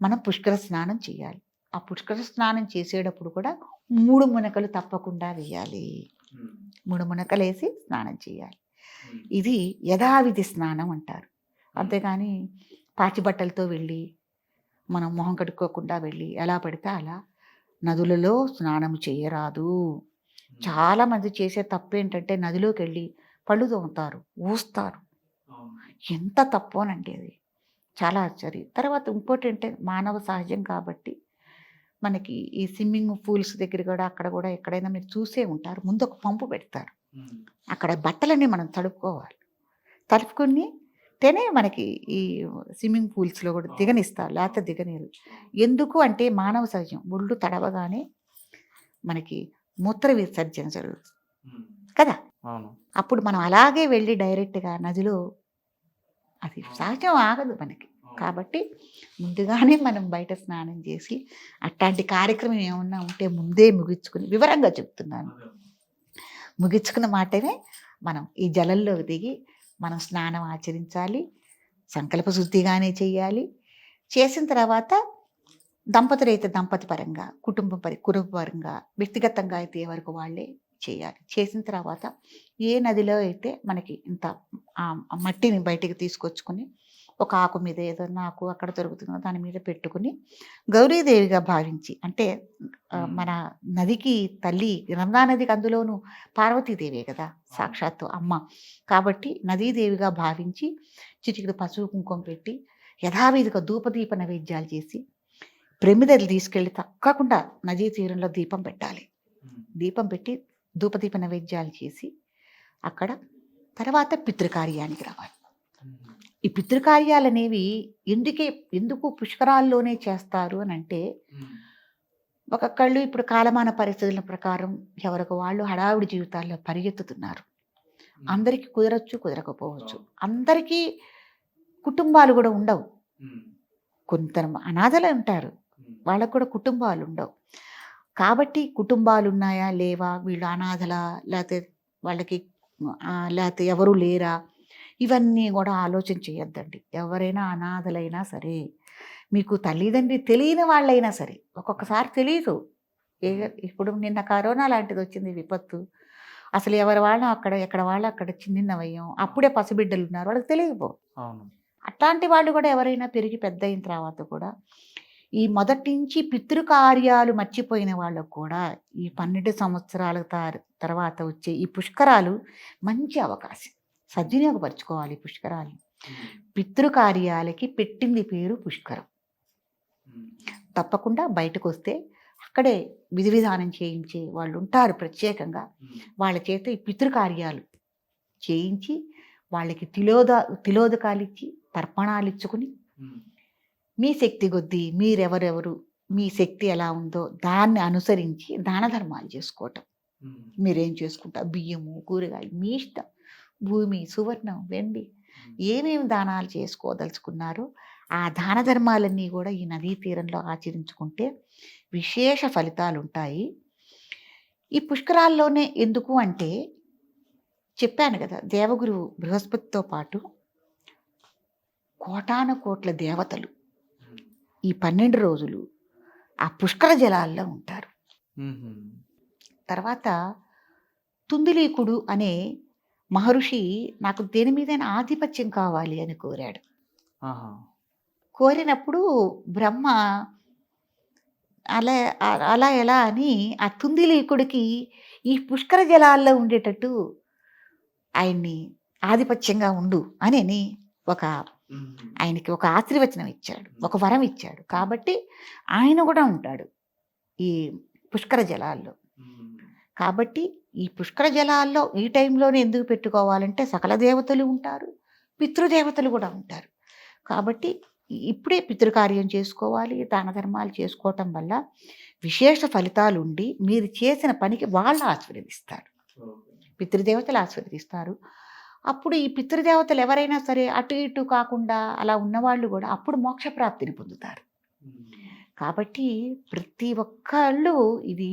మనం పుష్కర స్నానం చేయాలి. ఆ పుష్కర స్నానం చేసేటప్పుడు కూడా 3 మునకలు తప్పకుండా వేయాలి. 3 మునకలు వేసి స్నానం చేయాలి. ఇది యథావిధి స్నానం అంటారు. అంతేగాని పాచి బట్టలతో వెళ్ళి మనం మొహం కడుక్కోకుండా వెళ్ళి ఎలా పడితే అలా నదులలో స్నానం చేయరాదు. చాలామంది చేసే తప్పు ఏంటంటే నదిలోకి వెళ్ళి పళ్ళు తోముతారు, ఊస్తారు. ఎంత తప్పోనండి అది, చాలా ఆశ్చర్యం. తర్వాత ఇంకోటి అంటే మానవ సహజం కాబట్టి మనకి ఈ స్విమ్మింగ్ పూల్స్ దగ్గర కూడా అక్కడ కూడా ఎక్కడైనా మీరు చూసే ఉంటారు, ముందు ఒక పంపు పెడతారు. అక్కడ బట్టలన్నీ మనం తడుపుకోవాలి. తడుపుకుని తేనే మనకి ఈ స్విమ్మింగ్ పూల్స్లో కూడా దిగనిస్తారు, లేకపోతే దిగనీరు. ఎందుకు అంటే మానవ సహజం, ఒళ్ళు తడవగానే మనకి మూత్ర విసర్జన జరుగుతుంది కదా. అప్పుడు మనం అలాగే వెళ్ళి డైరెక్ట్గా నదిలో అది సహజం ఆగదు మనకి. కాబట్టి ముందుగానే మనం బయట స్నానం చేసి అట్లాంటి కార్యక్రమం ఏమన్నా ఉంటే ముందే ముగించుకుని, వివరంగా చెప్తున్నాను, ముగించుకున్న మాటనే మనం ఈ జలంలోకి దిగి మనం స్నానం ఆచరించాలి. సంకల్ప శుద్ధిగానే చేయాలి. చేసిన తర్వాత దంపతులైతే దంపతి పరంగా, కుటుంబ పరంగా, వ్యక్తిగతంగా అయితే ఎవరికి వాళ్ళే చేయాలి. చేసిన తర్వాత ఏ నదిలో అయితే మనకి ఇంత మట్టిని బయటికి తీసుకొచ్చుకొని ఒక ఆకు మీద ఏదన్నా ఆకు అక్కడ దొరుకుతుందో దాని మీద పెట్టుకుని గౌరీదేవిగా భావించి, అంటే మన నదికి తల్లి గంగా నదికి అందులోనూ పార్వతీదేవే కదా సాక్షాత్తు అమ్మ. కాబట్టి నదీదేవిగా భావించి చిటికెడు పసుపు కుంకుమ పెట్టి యథావిధిగా ధూపదీప నైవేద్యాలు చేసి ప్రమిదలు తీసుకెళ్ళి తప్పకుండా నదీ తీరంలో దీపం పెట్టాలి. దీపం పెట్టి ధూపదీప నైవేద్యాలు చేసి అక్కడ తర్వాత పితృకార్యానికి రావాలి. ఈ పితృకార్యాలు అనేవి ఎందుకు పుష్కరాల్లోనే చేస్తారు అని అంటే, ఒక్కొక్కళ్ళు ఇప్పుడు కాలమాన పరిస్థితుల ప్రకారం ఎవరికి వాళ్ళు హడావిడి జీవితాల్లో పరిగెత్తుతున్నారు. అందరికీ కుదరచ్చు, కుదరకపోవచ్చు. అందరికీ కుటుంబాలు కూడా ఉండవు. కొంత అనాథలు ఉంటారు, వాళ్ళకు కూడా కుటుంబాలు ఉండవు. కాబట్టి కుటుంబాలు ఉన్నాయా లేవా, వీళ్ళు అనాథలా, లేకపోతే వాళ్ళకి లేకపోతే ఎవరు లేరా, ఇవన్నీ కూడా ఆలోచన చేయొద్దండి. ఎవరైనా అనాథలైనా సరే, మీకు తల్లిదండ్రి తెలియని వాళ్ళైనా సరే, ఒక్కొక్కసారి తెలియదు. ఇప్పుడు నిన్న కరోనా లాంటిది వచ్చింది విపత్తు. అసలు ఎవరి వాళ్ళం అక్కడ, ఎక్కడ వాళ్ళు అక్కడ చిన్నవయ్యాం. అప్పుడే పసిబిడ్డలు ఉన్నారు, వాళ్ళకి తెలియకపో. అట్లాంటి వాళ్ళు కూడా ఎవరైనా పెరిగి పెద్ద అయిన తర్వాత కూడా ఈ మొదటి నుంచి పితృకార్యాలు మర్చిపోయిన వాళ్ళకు కూడా ఈ 12 సంవత్సరాల తర్వాత వచ్చే ఈ పుష్కరాలు మంచి అవకాశం. సద్వినియోగపరచుకోవాలి ఈ పుష్కరాలు. పితృకార్యాలకి పెట్టింది పేరు పుష్కరం. తప్పకుండా బయటకు వస్తే అక్కడే విధి విధానం చేయించే వాళ్ళు ఉంటారు ప్రత్యేకంగా. వాళ్ళ చేత ఈ పితృకార్యాలు చేయించి వాళ్ళకి తిలోదకాలు ఇచ్చి తర్పణాలు ఇచ్చుకుని మీ శక్తి కొద్దీ మీరెవరెవరు, మీ శక్తి ఎలా ఉందో దాన్ని అనుసరించి దాన ధర్మాలు చేసుకోవటం. మీరేం చేసుకుంటారు, బియ్యము, కూరగాయలు మీ ఇష్టం. భూమి, సువర్ణం, వెండి ఏమేమి దానాలు చేసుకోదలుచుకున్నారో ఆ దాన ధర్మాలన్నీ కూడా ఈ నదీ తీరంలో ఆచరించుకుంటే విశేష ఫలితాలు ఉంటాయి. ఈ పుష్కరాల్లోనే ఎందుకు అంటే, చెప్పాను కదా, దేవగురు బృహస్పతితో పాటు కోటాన కోట్ల దేవతలు ఈ 12 రోజులు ఆ పుష్కర జలాల్లో ఉంటారు. తర్వాత తుందిలీకుడు అనే మహర్షి నాకు దేని మీదైనా ఆధిపత్యం కావాలి అని కోరాడు. కోరినప్పుడు బ్రహ్మ అలా అలా ఎలా అని ఆ తుందిలీకుడికి ఈ పుష్కర జలాల్లో ఉండేటట్టు ఆయన్ని ఆధిపత్యంగా ఉండు అని ఆయనకి ఒక ఆశీర్వచనం ఇచ్చాడు, ఒక వరం ఇచ్చాడు. కాబట్టి ఆయన కూడా ఉంటాడు ఈ పుష్కర జలాల్లో. కాబట్టి ఈ పుష్కర జలాల్లో ఈ టైంలోనే ఎందుకు పెట్టుకోవాలంటే సకల దేవతలు ఉంటారు, పితృదేవతలు కూడా ఉంటారు. కాబట్టి ఇప్పుడే పితృకార్యం చేసుకోవాలి. దాన ధర్మాలు చేసుకోవటం వల్ల విశేష ఫలితాలు ఉండి మీరు చేసిన పనికి వాళ్ళు ఆశీర్వదిస్తారు, పితృదేవతలు ఆశీర్వదిస్తారు. అప్పుడు ఈ పితృదేవతలు ఎవరైనా సరే అటు ఇటు కాకుండా అలా ఉన్నవాళ్ళు కూడా అప్పుడు మోక్షప్రాప్తిని పొందుతారు. కాబట్టి ప్రతి ఒక్కళ్ళు ఇది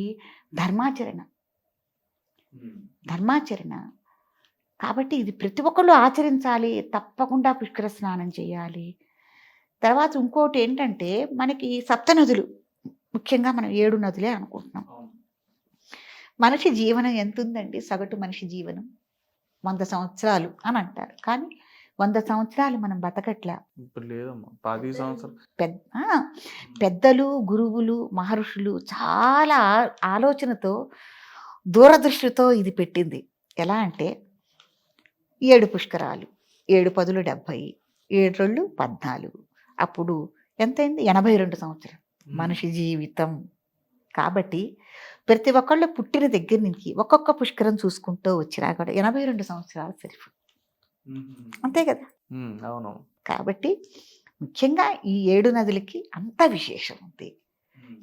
ధర్మాచరణ. కాబట్టి ఇది ప్రతి ఒక్కళ్ళు ఆచరించాలి. తప్పకుండా పుష్కర స్నానం చేయాలి. తర్వాత ఇంకోటి ఏంటంటే, మనకి 7 నదులు, ముఖ్యంగా మనం 7 నదులే అనుకుంటున్నాం. మనిషి జీవనం ఎంత ఉందండి? సగటు మనిషి జీవనం 100 సంవత్సరాలు అని అంటారు. కానీ 100 సంవత్సరాలు మనం బతకట్లా. పెద్దలు, గురువులు, మహర్షులు చాలా ఆలోచనతో, దూరదృష్టితో ఇది పెట్టింది. ఎలా అంటే 7 పుష్కరాలు, 7 పదులు 70, 7 రోళ్ళు 14, అప్పుడు ఎంతైంది? 82 సంవత్సరాలు మనిషి జీవితం. కాబట్టి ప్రతి ఒక్కళ్ళు పుట్టిన దగ్గర నుంచి ఒక్కొక్క పుష్కరం చూసుకుంటూ వచ్చినా కూడా 82 సంవత్సరాలు సరిపో, అంతే కదా. అవును. కాబట్టి ముఖ్యంగా ఈ 7 నదులకి అంత విశేషం ఉంది,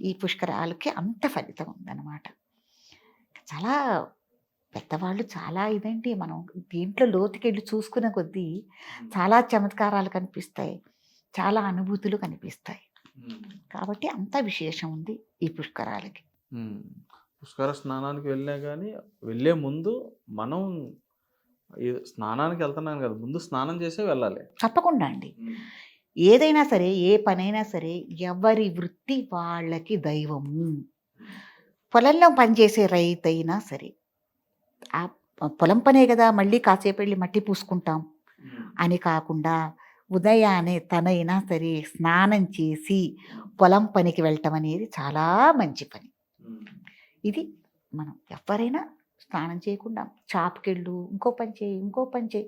ఈ పుష్కరాలకి అంత ఫలితం ఉందన్నమాట. చాలా పెద్దవాళ్ళు చాలా ఇదండి, మనం దీంట్లో లోతుకెళ్ళి చూసుకునే కొద్దీ చాలా చమత్కారాలు కనిపిస్తాయి. చాలా అనుభూతులు కనిపిస్తాయి. కాబట్టి అంత విశేషం ఉంది ఈ పుష్కరాలకి. పుష్కర స్నానానికి వెళ్ళినా కానీ వెళ్ళే ముందు మనం స్నానానికి వెళ్తున్నాం కదా, ముందు స్నానం చేసే వెళ్ళాలి. తప్పకుండా అండి. ఏదైనా సరే, ఏ పనైనా సరే ఎవరి వృత్తి వాళ్ళకి దైవము. పొలంలో పనిచేసే రైతైనా సరే, ఆ పొలం పనే కదా, మళ్ళీ కాసేపు వెళ్ళి మట్టి పూసుకుంటాం అని కాకుండా ఉదయాన్నే తనైనా సరే స్నానం చేసి పొలం పనికి వెళ్ళటం అనేది చాలా మంచి పని. ఇది మనం ఎవరైనా స్నానం చేయకుండా చాపుకెళ్ళు, ఇంకో పని చేయి, ఇంకో పని చేయి,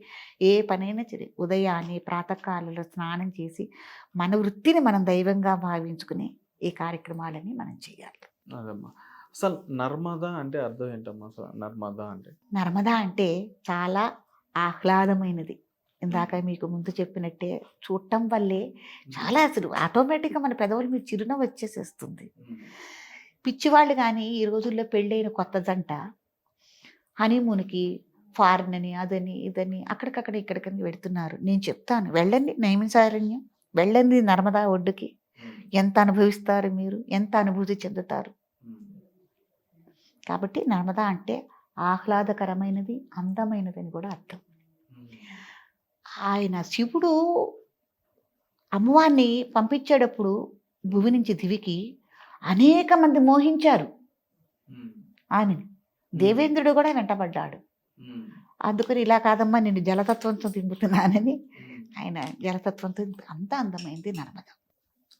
ఏ పనైనా సరే ఉదయాన్నే ప్రాతకాలంలో స్నానం చేసి మన వృత్తిని మనం దైవంగా భావించుకుని ఈ కార్యక్రమాలన్నీ మనం చేయాలి. అదమ్మా. అసలు నర్మదా అంటే అర్థం ఏంటమ్మా? అసలు నర్మదా అంటే? నర్మదా అంటే చాలా ఆహ్లాదమైనది. ఇందాక మీకు ముందు చెప్పినట్టే చూడటం వల్లే చాలా అసలు ఆటోమేటిక్గా మన పెదవుల మీద చిరునవ్వు వచ్చేసేస్తుంది. పిచ్చివాళ్ళు కానీ ఈ రోజుల్లో పెళ్ళైన కొత్త జంట హనీమూన్కి ఫారిన్ అని అదని ఇదని అక్కడికక్కడ ఇక్కడికని వెళుతున్నారు. నేను చెప్తాను, వెళ్ళండి నైమిసారణ్యం, వెళ్ళండి నర్మదా ఒడ్డుకి, ఎంత అనుభవిస్తారు మీరు, ఎంత అనుభూతి చెందుతారు. కాబట్టి నర్మదా అంటే ఆహ్లాదకరమైనది, అందమైనది అని కూడా అర్థం. ఆయన శివుడు అమ్మవారిని పంపించేటప్పుడు భూమి నుంచి దివికి అనేక మంది మోహించారు ఆమెని. దేవేంద్రుడు కూడా వెంటబడ్డాడు. అందుకని ఇలా కాదమ్మా నేను జలతత్వంతో దింపుతున్నానని ఆయన జలతత్వంతో అంత అందమైంది నర్మద.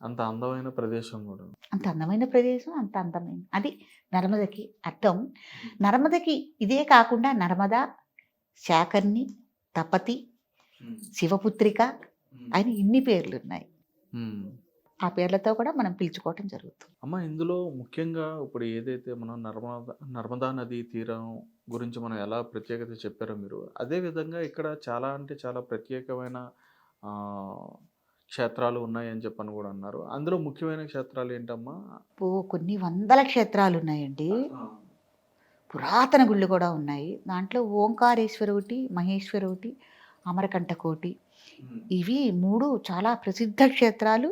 అంత అందమైన ప్రదేశం కూడా. అంత అందమైన ప్రదేశం, అంత అందమైన అది నర్మదకి అర్థం. నర్మదకి ఇదే కాకుండా నర్మద, శాకర్ణి, తపతి, శివపుత్రిక అని ఇన్ని పేర్లు ఉన్నాయి. ఆ పేర్లతో కూడా మనం పిలుచుకోవటం జరుగుతుంది. అమ్మ, ఇందులో ముఖ్యంగా ఇప్పుడు ఏదైతే మనం నర్మదా నదీ తీరం గురించి మనం ఎలా ప్రత్యేకత చెప్పారో మీరు, అదేవిధంగా ఇక్కడ చాలా అంటే చాలా ప్రత్యేకమైన క్షేత్రాలు ఉన్నాయని చెప్పని కూడా అన్నారు. అందులో ముఖ్యమైన క్షేత్రాలు ఏంటమ్మా? కొన్ని వందల క్షేత్రాలు ఉన్నాయండి. పురాతన గుళ్ళు కూడా ఉన్నాయి. దాంట్లో ఓంకారేశ్వర ఒకటి, మహేశ్వర ఒకటి, అమరకంటకోటి, ఇవి 3 చాలా ప్రసిద్ధ క్షేత్రాలు.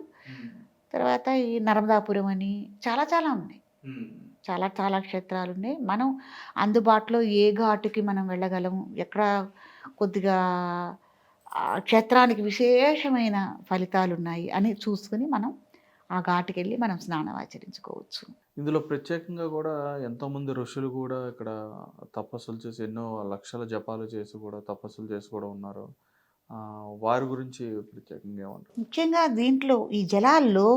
తర్వాత ఈ నర్మదాపురం అని చాలా చాలా ఉన్నాయి. చాలా చాలా క్షేత్రాలు ఉన్నాయి. మనం అందుబాటులో ఏ ఘాటుకి మనం వెళ్ళగలం, ఎక్కడ కొద్దిగా క్షేత్రానికి విశేషమైన ఫలితాలు ఉన్నాయి అని చూసుకుని మనం ఆ ఘాటుకి వెళ్ళి మనం స్నానం ఆచరించుకోవచ్చు. ఇందులో ప్రత్యేకంగా కూడా ఎంతోమంది ఋషులు కూడా ఇక్కడ తపస్సులు చేసి ఎన్నో లక్షల జపాలు చేసి కూడా తపస్సులు చేసి కూడా ఉన్నారు. వారి గురించి ప్రత్యేకంగా ఏమంటారు? ముఖ్యంగా దీంట్లో ఈ జలాల్లో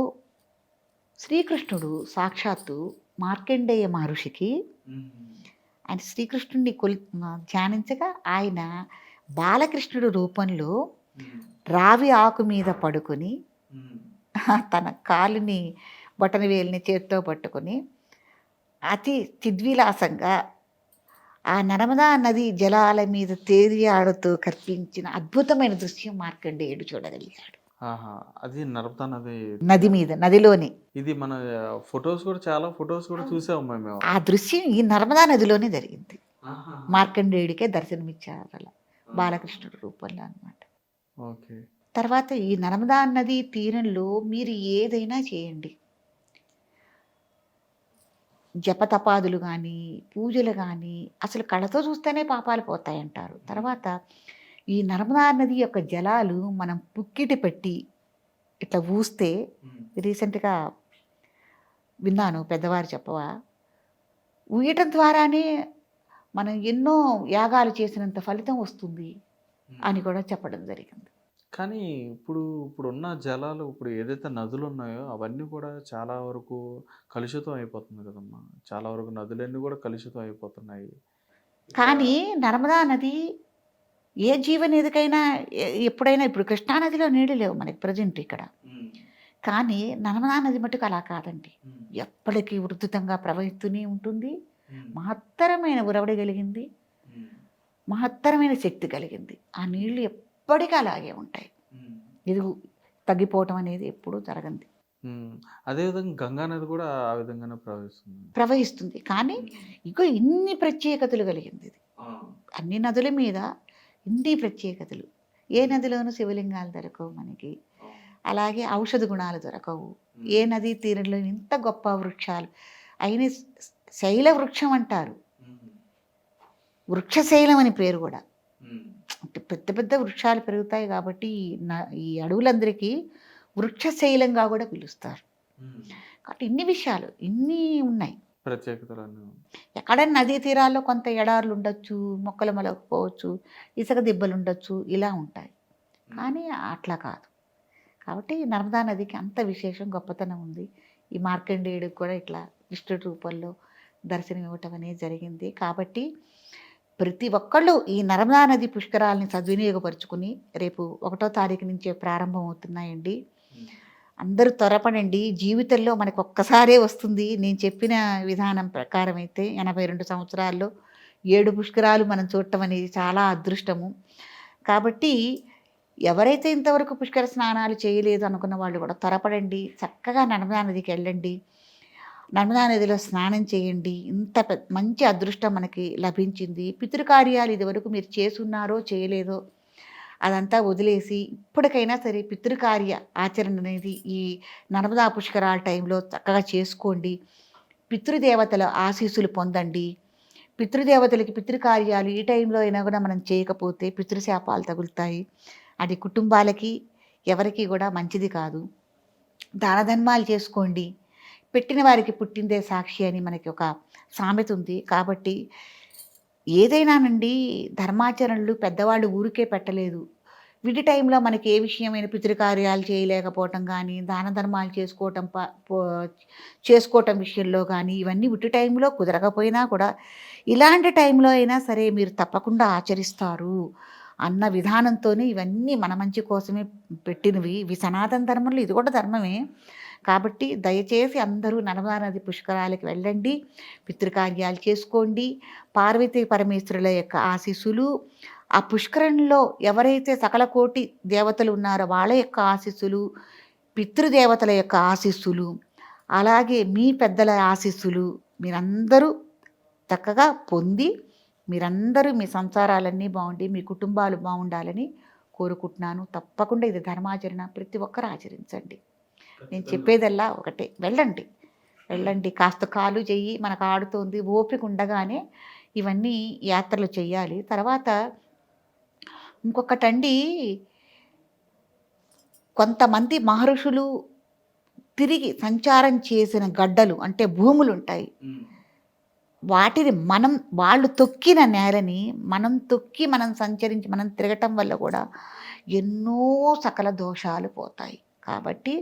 శ్రీకృష్ణుడు సాక్షాత్తు మార్కండేయ మహర్షికి ఆయన శ్రీకృష్ణుడిని ధ్యానించగా ఆయన బాలకృష్ణుడు రూపంలో రావి ఆకు మీద పడుకొని తన కాలుని బొటనవేలుని చేతితో పట్టుకొని అతి చిద్విలాసంగా ఆ నర్మదా నది జలాల మీద తేలియాడుతూ కల్పించిన అద్భుతమైన దృశ్యం మార్కండేయుడు చూడగలిగాడు. అది నర్మదా నది మీద, నదిలోనే. ఇది మన చాలా ఫొటోస్ కూడా చూసాము మేము. ఆ దృశ్యం ఈ నర్మదా నదిలోనే జరిగింది. మార్కండేయుడికే దర్శనమిచ్చారు అలా బాలకృష్ణుడు రూపంలో అన్నమాట. ఓకే. తర్వాత ఈ నర్మదా నది తీరంలో మీరు ఏదైనా చేయండి, జపతపాదులు కానీ పూజలు కానీ అసలు కళ్ళతో చూస్తేనే పాపాలు పోతాయంటారు. తర్వాత ఈ నర్మదా నది యొక్క జలాలు మనం పుక్కిటి పెట్టి ఇట్లా ఊస్తే, రీసెంట్గా విన్నాను పెద్దవారు చెప్పవా, ఊయటం ద్వారానే మనం ఎన్నో యాగాలు చేసినంత ఫలితం వస్తుంది అని కూడా చెప్పడం జరిగింది. కానీ ఇప్పుడున్న జలాలు, ఇప్పుడు ఏదైతే నదులు ఉన్నాయో అవన్నీ కూడా చాలా వరకు కలుషితం అయిపోతుంది కదమ్మా. చాలా వరకు నదులన్నీ కూడా కలుషితం అయిపోతున్నాయి. కానీ నర్మదా నది ఏ జీవనదికైనా ఎప్పుడైనా, ఇప్పుడు కృష్ణానదిలో నీళ్ళు లేవు మనకి ప్రజెంట్ ఇక్కడ, కానీ నర్మదా నది మటుకు అలా కాదండి. ఎప్పటికీ ఉధృతంగా ప్రవహిస్తూనే ఉంటుంది. మహత్తరమైన ఉరవడి కలిగింది, మహత్తరమైన శక్తి కలిగింది. ఆ నీళ్లు ఎప్పటికీ అలాగే ఉంటాయి. ఇది తగ్గిపోవటం అనేది ఎప్పుడూ జరగంది. అదేవిధంగా గంగా నది కూడా ఆ విధంగానే ప్రవహిస్తుంది. కానీ ఇగో ఇన్ని ప్రత్యేకతలు కలిగింది ఇది. అన్ని నదుల మీద ఇన్ని ప్రత్యేకతలు. ఏ నదిలోనూ శివలింగాలు దొరకవు మనకి. అలాగే ఔషధ గుణాలు దొరకవు. ఏ నదీ తీరంలో ఇంత గొప్ప వృక్షాలు అయిన శైల వృక్షం అంటారు. వృక్షశైలం అని పేరు కూడా. అంటే పెద్ద పెద్ద వృక్షాలు పెరుగుతాయి కాబట్టి ఈ అడవులందరికీ వృక్షశైలంగా కూడా పిలుస్తారు. కాబట్టి ఇన్ని విషయాలు ఇన్ని ఉన్నాయి. ప్రత్యేకతలు. ఎక్కడైనా నదీ తీరాల్లో కొంత ఎడార్లు ఉండొచ్చు, మొక్కలు మొలకపోవచ్చు, ఇసుక దిబ్బలు ఉండొచ్చు, ఇలా ఉంటాయి. కానీ అట్లా కాదు. కాబట్టి నర్మదా నదికి అంత విశేషం గొప్పతనం ఉంది. ఈ మార్కండేయుడికి కూడా ఇట్లా కృష్ణుడి రూపంలో దర్శనం ఇవ్వటం అనేది జరిగింది. కాబట్టి ప్రతి ఒక్కళ్ళు ఈ నర్మదా నది పుష్కరాలని సద్వినియోగపరుచుకుని రేపు 1వ తారీఖు నుంచే ప్రారంభం అవుతున్నాయండి. అందరూ త్వరపడండి. జీవితంలో మనకు ఒక్కసారే వస్తుంది. నేను చెప్పిన విధానం ప్రకారం అయితే 82 సంవత్సరాల్లో 7 పుష్కరాలు మనం చూడటం అనేది చాలా అదృష్టము. కాబట్టి ఎవరైతే ఇంతవరకు పుష్కర స్నానాలు చేయలేదు అనుకున్న వాళ్ళు కూడా త్వరపడండి. చక్కగా నర్మదా నదికి వెళ్ళండి. నర్మదా నదిలో స్నానం చేయండి. ఇంత మంచి అదృష్టం మనకి లభించింది. పితృకార్యాలు ఇదివరకు మీరు చేసున్నారో చేయలేదో అదంతా వదిలేసి ఇప్పటికైనా సరే పితృకార్య ఆచరణ అనేది ఈ నర్మదా పుష్కరాల టైంలో చక్కగా చేసుకోండి. పితృదేవతల ఆశీస్సులు పొందండి. పితృదేవతలకి పితృకార్యాలు ఈ టైంలో అయినా కూడా మనం చేయకపోతే పితృశాపాలు తగులుతాయి. అది కుటుంబాలకి ఎవరికి కూడా మంచిది కాదు. దాన ధర్మాలు చేసుకోండి. పెట్టిన వారికి పుట్టిందే సాక్షి అని మనకి ఒక సామెత ఉంది. కాబట్టి ఏదైనానండి ధర్మాచరణలు పెద్దవాళ్ళు ఊరికే పెట్టలేదు. విడి టైంలో మనకి ఏ విషయమైన పితృకార్యాలు చేయలేకపోవటం కానీ, దాన ధర్మాలు చేసుకోవటం విషయంలో కానీ, ఇవన్నీ విడి టైంలో కుదరకపోయినా కూడా ఇలాంటి టైంలో అయినా సరే మీరు తప్పకుండా ఆచరిస్తారు అన్న విధానంతోనే ఇవన్నీ మన మంచి కోసమే పెట్టినవి. ఇవి సనాతన ధర్మంలో ఇది కూడా ధర్మమే. కాబట్టి దయచేసి అందరూ నర్మదా నది పుష్కరాలకు వెళ్ళండి. పితృకార్యాలు చేసుకోండి. పార్వతీ పరమేశ్వరుల యొక్క ఆశీస్సులు, ఆ పుష్కరంలో ఎవరైతే సకల కోటి దేవతలు ఉన్నారో వాళ్ళ యొక్క ఆశీస్సులు, పితృదేవతల యొక్క ఆశీస్సులు, అలాగే మీ పెద్దల ఆశీస్సులు మీరందరూ చక్కగా పొంది మీరందరూ మీ సంసారాలన్నీ బాగుండి మీ కుటుంబాలు బాగుండాలని కోరుకుంటున్నాను. తప్పకుండా ఇది ధర్మాచరణ ప్రతి ఒక్కరు ఆచరించండి. నేను చెప్పేదల్లా ఒకటే, వెళ్ళండి. కాస్త కాలు చెయ్యి మనకు ఆడుతోంది, ఓపిక ఉండగానే ఇవన్నీ యాత్రలు చేయాలి. తర్వాత ఇంకొకటండి, కొంతమంది మహర్షులు తిరిగి సంచారం చేసిన గడ్డలు అంటే భూములు ఉంటాయి. వాటిని వాళ్ళు తొక్కిన నేలని మనం సంచరించి మనం తిరగటం వల్ల కూడా ఎన్నో సకల దోషాలు పోతాయి. కాబట్టి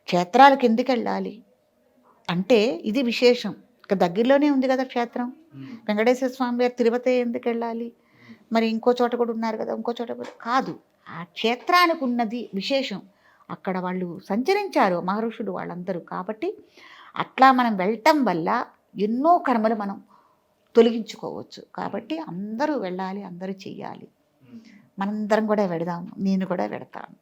క్షేత్రాలకు ఎందుకు వెళ్ళాలి అంటే ఇది విశేషం. ఇక దగ్గరలోనే ఉంది కదా క్షేత్రం. వెంకటేశ్వర స్వామి గారు తిరుపతి ఎందుకు వెళ్ళాలి? మరి ఇంకో చోట కూడా ఉన్నారు కదా, ఇంకో చోట కూడా కాదు. ఆ క్షేత్రానికి ఉన్నది విశేషం. అక్కడ వాళ్ళు సంచరించారు మహర్షులు వాళ్ళందరూ. కాబట్టి అట్లా మనం వెళ్ళటం వల్ల ఎన్నో కర్మలు మనం తొలగించుకోవచ్చు. కాబట్టి అందరూ వెళ్ళాలి, అందరూ చెయ్యాలి. మనందరం కూడా వెడదాము. నేను కూడా వెడతాను.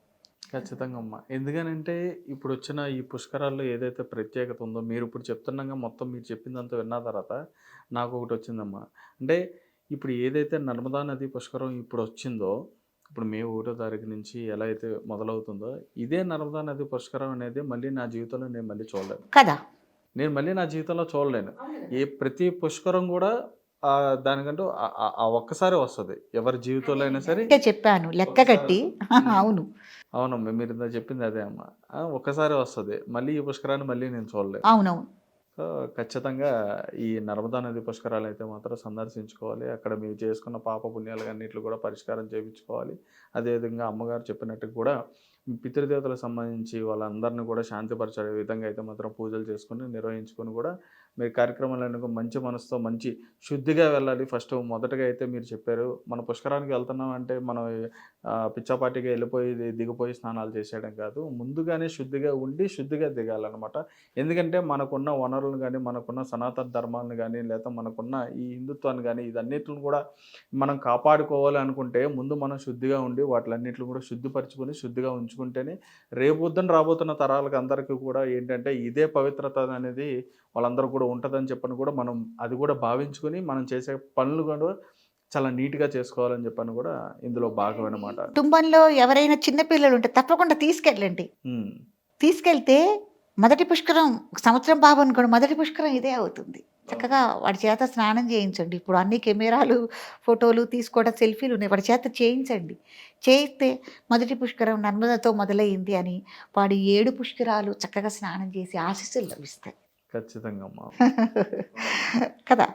ఖచ్చితంగా అమ్మ. ఎందుకనంటే ఇప్పుడు వచ్చిన ఈ పుష్కరాల్లో ఏదైతే ప్రత్యేకత ఉందో మీరు ఇప్పుడు చెప్తున్నాగా మొత్తం మీరు చెప్పిందంతా విన్న తర్వాత నాకు ఒకటి వచ్చిందమ్మా. అంటే ఇప్పుడు ఏదైతే నర్మదా నది పుష్కరం ఇప్పుడు వచ్చిందో, ఇప్పుడు మే 1వ తారీఖు నుంచి ఎలా అయితే మొదలవుతుందో, ఇదే నర్మదా నది పుష్కరం అనేది మళ్ళీ నా జీవితంలో నేను మళ్ళీ చూడలేను కదా. నేను మళ్ళీ నా జీవితంలో చూడలేను. ప్రతి పుష్కరం కూడా దానికంటూ ఆ ఒక్కసారి వస్తుంది ఎవరి జీవితంలో అయినా సరే. చెప్పాను లెక్క కట్టి. అవును అవునమ్మా, మీరు ఇంత చెప్పింది అదే అమ్మ. ఒక్కసారి వస్తుంది, మళ్ళీ ఈ పుష్కరాన్ని మళ్ళీ నేను చూడలేదు. అవునవును. సో ఖచ్చితంగా ఈ నర్మదా నది పుష్కరాలు అయితే మాత్రం సందర్శించుకోవాలి. అక్కడ మీరు చేసుకున్న పాప పుణ్యాలు అన్నింటిలో కూడా పరిష్కారం చేయించుకోవాలి. అదేవిధంగా అమ్మగారు చెప్పినట్టు కూడా పితృదేవతలకు సంబంధించి వాళ్ళందరినీ కూడా శాంతిపరిచే విధంగా అయితే మాత్రం పూజలు చేసుకుని నిర్వహించుకొని కూడా మీరు కార్యక్రమాలను మంచి మనసుతో మంచి శుద్ధిగా వెళ్ళాలి. ఫస్ట్ మొదటగా అయితే మీరు చెప్పారు, మన పుష్కరానికి వెళ్తున్నాం అంటే మనం పిచ్చాపాటిగా వెళ్ళిపోయి దిగిపోయి స్నానాలు చేసేయడం కాదు, ముందుగానే శుద్ధిగా ఉండి శుద్ధిగా దిగాలన్నమాట. ఎందుకంటే మనకున్న వనరులను కానీ, మనకున్న సనాతన ధర్మాలను కానీ, లేదా మనకున్న ఈ హిందుత్వాన్ని కానీ ఇదన్నిటిని కూడా మనం కాపాడుకోవాలి అనుకుంటే ముందు మనం శుద్ధిగా ఉండి వాటిలన్నింటిని కూడా శుద్ధిపరచుకొని శుద్ధిగా ఉంచుకుంటేనే రేపొద్దున రాబోతున్న తరాలకు అందరికీ కూడా ఏంటంటే ఇదే పవిత్రత అనేది వాళ్ళందరూ కూడా ఉంటుందని చెప్పని కూడా మనం అది కూడా భావించుకొని మనం చేసే పనులు కూడా చాలా నీట్గా చేసుకోవాలని చెప్పని కూడా ఇందులో భాగం అన్నమాట. కుటుంబంలో ఎవరైనా చిన్న పిల్లలు ఉంటే తప్పకుండా తీసుకెళ్ళండి. ఉమ్, తీసుకెళ్తే మొదటి పుష్కరం సంవత్సరం బాబు అనుకోండి, మొదటి పుష్కరం ఇదే అవుతుంది. చక్కగా వాడి చేత స్నానం చేయించండి. ఇప్పుడు అన్ని కెమెరాలు, ఫోటోలు తీసుకోవడం, సెల్ఫీలు ఉన్నాయి. వాడి చేత చేయించండి. చేయిస్తే మొదటి పుష్కరం నర్మదతో మొదలైంది అని వాడి 7 పుష్కరాలు చక్కగా స్నానం చేసి ఆశీస్సులు లభిస్తాయి. ఖచ్చితంగా అమ్మా. కదా!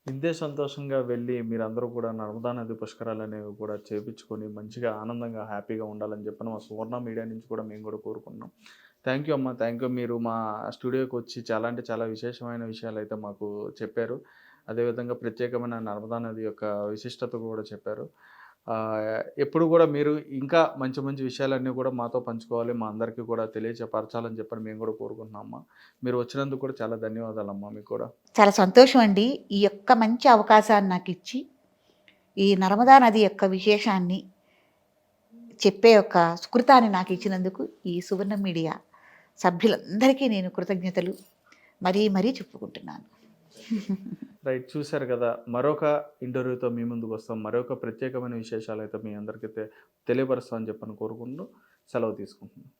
ఇంతే సంతోషంగా వెళ్ళి మీరందరూ కూడా నర్మదా నది పుష్కరాలు అనేవి కూడా చేపించుకొని మంచిగా ఆనందంగా హ్యాపీగా ఉండాలని చెప్పని మా సువర్ణ మీడియా నుంచి కూడా మేము కూడా కోరుకుంటున్నాం. థ్యాంక్ యూ అమ్మ. Thank you. మీరు మా స్టూడియోకి వచ్చి చాలా అంటే చాలా విశేషమైన విషయాలు అయితే మాకు చెప్పారు. అదేవిధంగా ప్రత్యేకమైన నర్మదా నది యొక్క విశిష్టత కూడా చెప్పారు. ఎప్పుడు కూడా మీరు ఇంకా మంచి మంచి విషయాలన్నీ కూడా మాతో పంచుకోవాలి, మా అందరికీ కూడా తెలియపరచాలని చెప్పని మేము కూడా కోరుకుంటున్నాం అమ్మ. మీరు వచ్చినందుకు కూడా చాలా ధన్యవాదాలమ్మా మీకు కూడా. చాలా సంతోషం అండి. ఈ యొక్క మంచి అవకాశాన్ని నాకిచ్చి, ఈ నర్మదా నది యొక్క విశేషాన్ని చెప్పే యొక్క సుకృతాన్ని నాకు ఇచ్చినందుకు ఈ సువర్ణ మీడియా సభ్యులందరికీ నేను కృతజ్ఞతలు మరీ మరీ చెప్పుకుంటున్నాను. రైట్, చూశారు కదా. మరొక ఇంటర్వ్యూతో మీ ముందుకు వస్తాం. మరొక ప్రత్యేకమైన విశేషాలు అయితే మీ అందరికీ తెలియపరుస్తామని చెప్పని కోరుకుంటూ సెలవు తీసుకుంటున్నాను.